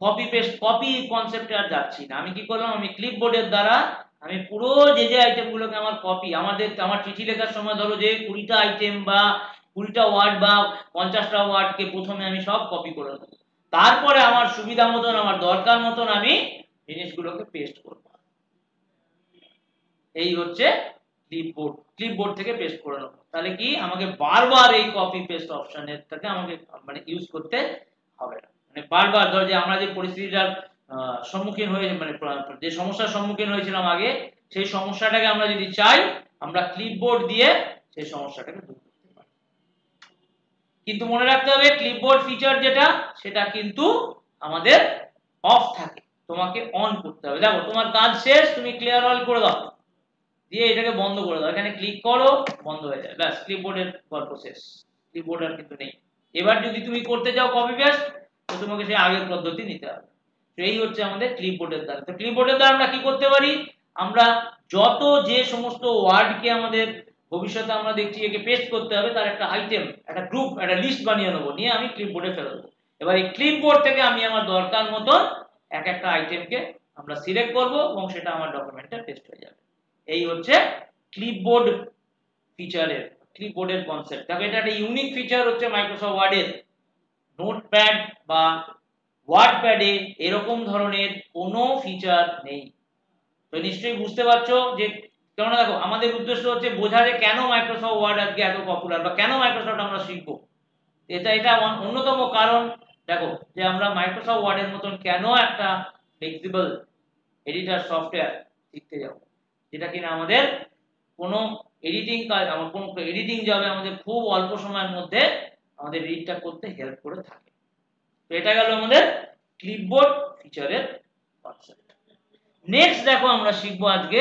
কপি পেস্ট, কপি কনসেপ্টে আর যাচ্ছি না। আমি কি করলাম, আমি ক্লিপবোর্ডের দ্বারা আমি পুরো যে আইটেমগুলোকে আমার কপি, আমার চিঠি লেখার সময় ধরো যে 20টা আইটেম বা 20টা ওয়ার্ড বা 50টা ওয়ার্ডকে প্রথমে আমি সব কপি করে নেব। তারপরে আমার সুবিধা মতন, আমার দরকার মতন আমি জিনিসগুলোকে পেস্ট করব। এই হচ্ছে ক্লিপবোর্ড, ক্লিপবোর্ড থেকে পেস্ট করে নেব। তাহলে কি আমাকে বারবার এই কপি পেস্ট অপশনের থেকে আমাকে মানে ইউজ করতে হবে না। মানে বারবার ধর যে আমরা যে পরিস্থিতিটার সম্মুখীন হয়ে, মানে যে সমস্যার সম্মুখীন হয়েছিলাম আগে, সেই সমস্যাটাকে আমরা যদি চাই আমরা ক্লিপবোর্ড দিয়ে সেই সমস্যাটাকে দূর করতে পারি। কিন্তু মনে রাখতে হবে ক্লিপবোর্ড ফিচার যেটা সেটা কিন্তু আমাদের অফ থাকে, তোমাকে অন করতে হবে। দেখো তোমার কাজ শেষ, তুমি ক্লিয়ার অল করে দাও, দিয়ে এটাকে বন্ধ করে দাও, এখানে ক্লিক করো, বন্ধ হয়ে যায়, ব্যাস ক্লিপবোর্ডের গল্প শেষ, ক্লিপবোর্ড আর কিন্তু নেই। এবার যদি তুমি করতে যাও কপি পেস্ট, তো তোমাকে সেই আগের পদ্ধতি নিতে হবে। তো এই হচ্ছে আমাদের ক্লিপবোর্ডের দ্বারা। তো ক্লিপবোর্ডের দ্বারা আমরা কি করতে পারি, আমরা যত যে সমস্ত ওয়ার্ডকে আমাদের ভবিষ্যতে আমরা দেখছি একে পেস্ট করতে হবে তার একটা আইটেম, একটা গ্রুপ, একটা লিস্ট বানিয়ে নেবো, নিয়ে আমি ক্লিপবোর্ডে ফেলে দেবো। এবার এই ক্লিপবোর্ড থেকে আমি আমার দরকার মতন এক একটা আইটেমকে আমরা সিলেক্ট করব এবং সেটা আমার ডকুমেন্টে পেস্ট হয়ে যাবে। এই হচ্ছে ক্লিপবোর্ড ফিচারের, ক্লিপবোর্ডের কনসেপ্ট। তবে এটা একটা ইউনিক ফিচার হচ্ছে মাইক্রোসফট ওয়ার্ডের। নোটপ্যাড বা ওয়ার্ডপ্যাডে এরকম ধরনের কোনো ফিচার নেই। তো নিশ্চয়ই বুঝতে পারছো যে, কেননা দেখো আমাদের উদ্দেশ্য হচ্ছে বোঝা যে কেন মাইক্রোসফট ওয়ার্ড আজকে এত পপুলার বা কেন মাইক্রোসফট আমরা শিখবো। এটা অন্যতম কারণ। দেখো যে আমরা মাইক্রোসফট ওয়ার্ডের মতন কেন একটা ফ্লেক্সিবল এডিটর সফটওয়্যার শিখতে যাব, যেটা কিনা আমাদের কোনো এডিটিং কাজ, আমার কোনো এডিটিং জবে আমাদের খুব অল্প সময়ের মধ্যে আমাদের এডিটটা করতে হেল্প করে থাকে। তো এটা গেল আমাদের ক্লিপবোর্ড ফিচারের কনসেপ্ট। নেক্সট দেখো আমরা শিখবো আজকে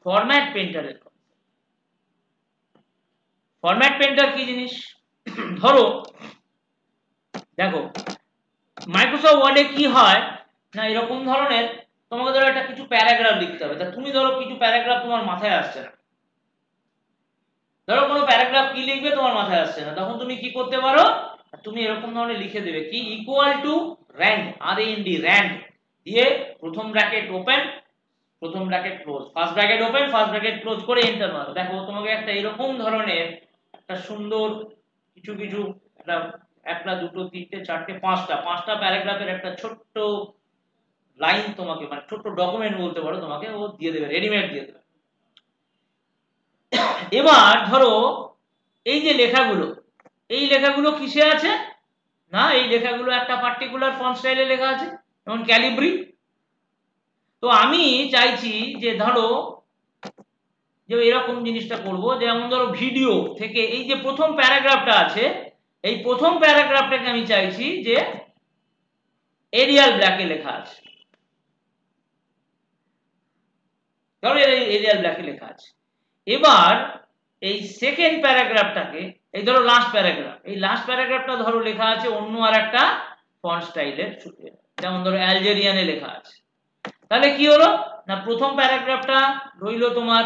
ফরম্যাট পেইন্টারের কনসেপ্ট। ফরম্যাট পেইন্টার কি জিনিস, ধরো দেখো মাইক্রোসফট ওয়ার্ডে কি হয় না, এরকম ধরনের তোমাকে ধরো একটা কিছু প্যারাগ্রাফ লিখতে হবে, তা তুমি ধরো কিছু প্যারাগ্রাফ তোমার মাথায় আসছে না, ধরো কোনো প্যারাগ্রাফ কি লিখবে তোমার মাথায় আসছে না, তখন তুমি কি করতে পারো, তুমি এরকম ধরনের লিখে দেবে কি equal to RAND, RAND, RAND দিয়ে প্রথম ব্র্যাকেট ওপেন, প্রথম bracket close, first bracket open, first bracket close করে এন্টার মারো। দেখো তোমাকে একটা এরকম ধরনের একটা সুন্দর কিছু কিছু একটা দুটো তিনটে চারটে পাঁচটা প্যারাগ্রাফের একটা ছোট্ট লাইন তোমাকে, মানে ছোট্ট ডকুমেন্ট বলতে পারো, তোমাকে ও দিয়ে দেবে, রেডিমেড দিয়ে দেবে। এবার ধরো এই যে লেখাগুলো, এই লেখাগুলো কিসে আছে না, এই লেখাগুলো একটা পার্টিকুলার ফন্ট স্টাইলে লেখা আছে, যেমন ক্যালিব্রি। তো আমি চাইছি যে ধরো যে এরকম জিনিসটা করব, যেমন ধরো ভিডিও থেকে এই যে প্রথম প্যারাগ্রাফটা আছে, এই প্রথম প্যারাগ্রাফটাকে আমি চাইছি যে এরিয়াল ব্ল্যাকে লেখা আছে, ধরো এরিয়াল ব্ল্যাকে লেখা আছে। এবার এই সেকেন্ড প্যারাগ্রাফটাকে, এই ধরো লাস্ট প্যারাগ্রাফ, এই লাস্ট প্যারাগ্রাফটা ধরো লেখা আছে অন্য আর একটা ফন্ট স্টাইলের, যেমন ধরো অ্যালজেরিয়ানে লেখা আছে। তাহলে কি হলো না, প্রথম প্যারাগ্রাফটা রইলো তোমার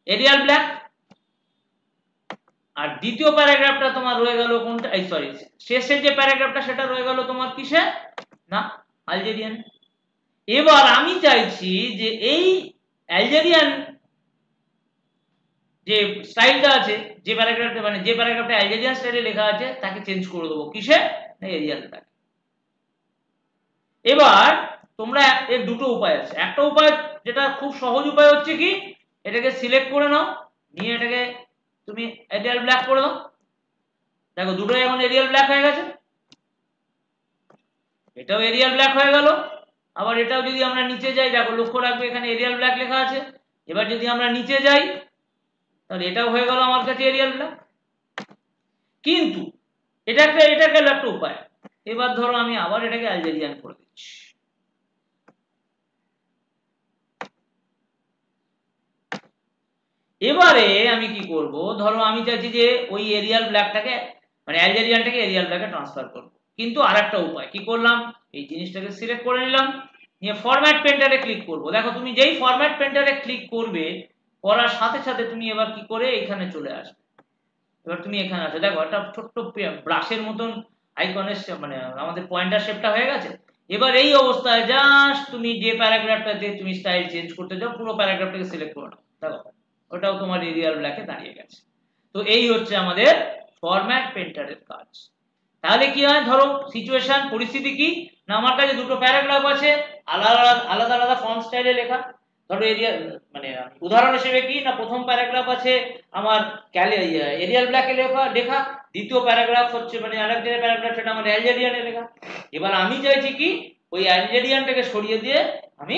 এরিয়াল ব্ল্যাক, আর দ্বিতীয় প্যারাগ্রাফটা তোমার রয়ে গেল কোনটা, এই সরি শেষের যে প্যারাগ্রাফটা সেটা রয়ে গেল তোমার কিসে না আলজেরিয়ান। এবার আমি চাইছি যে এই অ্যালজেরিয়ান যে স্টাইলটা আছে, যে প্যারাগ্রাফটা মানে যে প্যারাগ্রাফটা অ্যালজেরিয়ান স্টাইলে লেখা আছে তাকে চেঞ্জ করে দেবো কিসে না এরিয়ালটা। এবার তোমরা এর দুটো উপায় আছে, একটা উপায় যেটা খুব সহজ উপায় হচ্ছে কি, এটাকে সিলেক্ট করে নাও, নিয়ে এটাকে তুমি এরিয়াল ব্ল্যাক করে দাও। দেখো দুটোই এখন এরিয়াল ব্ল্যাক হয়ে গেছে, এটাও এরিয়াল ব্ল্যাক হয়ে গেল। আবার এটাও যদি আমরা নিচে যাই, দেখো লক্ষ্য রাখবে এখানে এরিয়াল ব্ল্যাক লেখা আছে। এবার যদি আমরা নিচে যাই তাহলে এটাও হয়ে গেল আমার কাছে এরিয়াল ব্ল্যাক। কিন্তু এটা গেল একটা উপায়। এবার ধরো আমি আবার এটাকে আলজেরিয়ান করে দিচ্ছি। এবারে আমি কি করব, ধরো আমি চাইছি যে ওই এরিয়াল ব্ল্যাকটাকে মানে অ্যালজেরিয়ানটাকে এরিয়াল ব্ল্যাকে ট্রান্সফার করব, কিন্তু আরেকটা উপায় কি করলাম, এই জিনিসটাকে সিলেক্ট করে নিলাম, নিয়ে ফরম্যাট পেইন্টারে ক্লিক করব। দেখো তুমি যেই ফরম্যাট পেইন্টারে ক্লিক করবে, করার সাথে সাথে তুমি এবার কি করে এখানে চলে আসবে। এবার তুমি এখানে আছো, দেখো একটা ছোট্ট ব্রাশের মতন আইকনের মানে আমাদের পয়েন্টার শেপটা হয়ে গেছে। এবার এই অবস্থায় জাস্ট তুমি যে প্যারাগ্রাফটাতে তুমি স্টাইল চেঞ্জ করতে চাও পুরো প্যারাগ্রাফটাকে সিলেক্ট করে নাও, দেখো ওটাও তোমার এরিয়াল ব্ল্যাকে দাঁড়িয়ে গেছে। তো এই হচ্ছে আমাদের ফরম্যাট পেইন্টারের কাজ। তাহলে কি হয়, ধরো সিচুয়েশন পরিস্থিতি কি না, আমার কাছে দুটো প্যারাগ্রাফ আছে আলাদা আলাদা আলাদা ফন্ট স্টাইলে লেখা। ধরো এরিয়া মানে উদাহরণ হিসেবে কি না, প্রথম প্যারাগ্রাফ আছে আমার এরিয়াল ব্ল্যাকে লেখা, দ্বিতীয় প্যারাগ্রাফ হচ্ছে মানে আরেকজনের প্যারাগ্রাফ সেটা আমার অ্যালজেরিয়ানে লেখা। এবার আমি চাইছি কি ওই অ্যালজেরিয়ানটাকে সরিয়ে দিয়ে আমি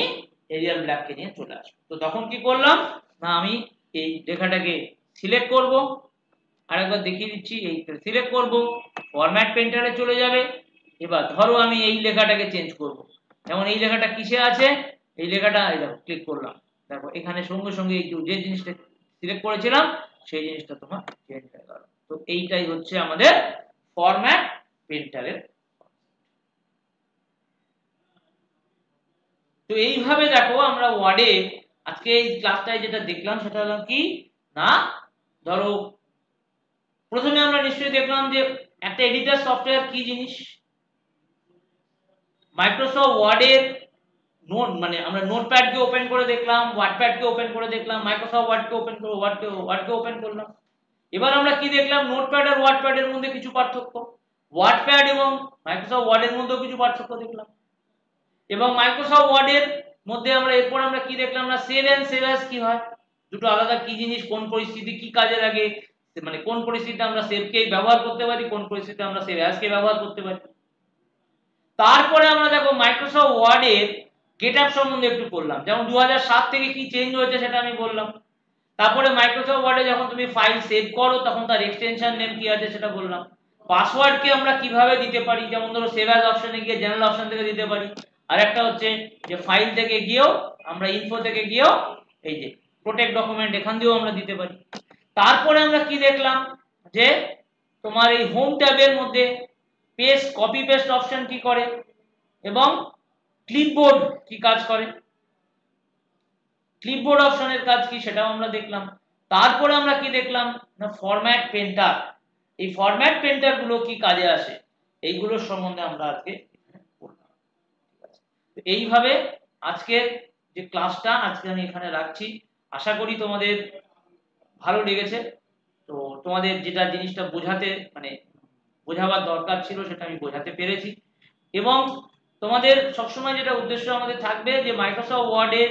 এরিয়াল ব্ল্যাককে নিয়ে চলে আসবো। তো তখন কি করলাম না, আমি এই লেখাটাকে সিলেক্ট করব, আরেকবার দেখিয়ে দিচ্ছি, এই সিলেক্ট করব, ফরম্যাট পেন্টারে চলে যাবে। এবার ধরো আমি এই লেখাটাকে চেঞ্জ করব, যেমন এই লেখাটা কিসে আছে, এই লেখাটা এই দেখো ক্লিক করলাম, দেখো এখানে সঙ্গে সঙ্গে এই যে জিনিসটা সিলেক্ট করেছিলাম সেই জিনিসটা তোমার চেঞ্জ হয়ে গেল। তো এইটাই হচ্ছে আমাদের ফরম্যাট পেন্টারের। তো এইভাবে দেখো আমরা ওয়ার্ডে আজকে এই ক্লাসটায় যেটা দেখলাম সেটা হলো কি না, ধরো প্রথমে আমরা নিশ্চয়ই দেখলাম যে একটা এডিটর সফটওয়্যার কি জিনিস। মাইক্রোসফট ওয়ার্ডের নোট মানে আমরা নোটপ্যাডকে ওপেন করে দেখলাম, ওয়ার্ডপ্যাডকে ওপেন করে দেখলাম, মাইক্রোসফট ওয়ার্ডকে ওপেন করে ওয়ার্ডকে ওপেন করলাম। এবার আমরা কি দেখলাম, নোটপ্যাড আর ওয়ার্ডপ্যাডের মধ্যে কিছু পার্থক্য, ওয়ার্ডপ্যাড এবং মাইক্রোসফট ওয়ার্ডের মধ্যেও কিছু পার্থক্য দেখলাম। এবং মাইক্রোসফট ওয়ার্ডের মধ্যে আমরা এরপর আমরা কি দেখলাম না, সেভ এন্ড সেভ অ্যাজ কি হয়, দুটো আলাদা কি জিনিস, কোন পরিস্থিতি কি কাজে লাগে, মানে কোন পরিস্থিতিতে আমরা সেভকে ব্যবহার করতে পারি, কোন পরিস্থিতিতে আমরা সেভ অ্যাজকে ব্যবহার করতে পারি। তারপরে আমরা দেখো মাইক্রোসফট ওয়ার্ডের গেটআপ সম্বন্ধে একটু পড়লাম, যেমন 2007 থেকে কি চেঞ্জ হয়েছে সেটা আমি বললাম। তারপরে মাইক্রোসফট ওয়ার্ডে যখন তুমি ফাইল সেভ করো তখন তার এক্সটেনশন নেম কি আছে সেটা বললাম। পাসওয়ার্ডকে আমরা কিভাবে দিতে পারি, যেমন ধরো সেভ অ্যাজ অপশনে গিয়ে জেনারেল অপশন থেকে দিতে পারি, আর একটা হচ্ছে যে ফাইল থেকে গিয়েও আমরা ইনফো থেকে গিয়েও এই যে প্রোটেক্ট ডকুমেন্ট এখান দিয়েও আমরা দিতে পারি। তারপরে আমরা কি দেখলাম যে তোমার এই হোম ট্যাবের মধ্যে পেস্ট কপি পেস্ট অপশন কি করে এবং ক্লিপবোর্ড কি কাজ করে, ক্লিপবোর্ড অপশনের কাজ কি সেটাও আমরা দেখলাম। তারপরে আমরা কি দেখলাম না, ফরম্যাট পেন্টার, এই ফরম্যাট পেন্টার গুলো কি কাজে আসে এইগুলোর সম্বন্ধে আমরা আজকে পড়লাম। ঠিক আছে, তো এইভাবে আজকের যে ক্লাসটা আজকে আমি এখানে রাখছি, আশা করি তোমাদের ভালো লেগেছে। তো তোমাদের যেটা জিনিসটা বোঝাতে মানে বোঝাবার দরকার ছিল সেটা আমি বোঝাতে পেরেছি। এবং তোমাদের সবসময় যেটা উদ্দেশ্য আমাদের থাকবে যে মাইক্রোসফট ওয়ার্ডে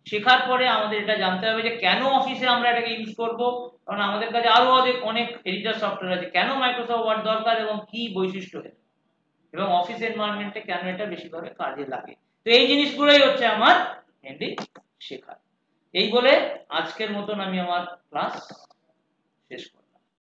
শেখার পরে আমাদের এটা জানতে হবে যে কেন অফিসে আমরা এটাকে ইউজ করব, কারণ আমাদের কাছে আরো অনেক এডিটর সফটওয়্যার আছে, কেন মাইক্রোসফট ওয়ার্ড দরকার এবং কি বৈশিষ্ট্য এবং অফিস এনভায়রনমেন্টে কেন এটা বেশিভাবে কাজে লাগে। তো এই জিনিসগুলোই হচ্ছে আমার মেনলি শেখা। এই বলে আজকের মতন আমি আমার ক্লাস শেষ করি।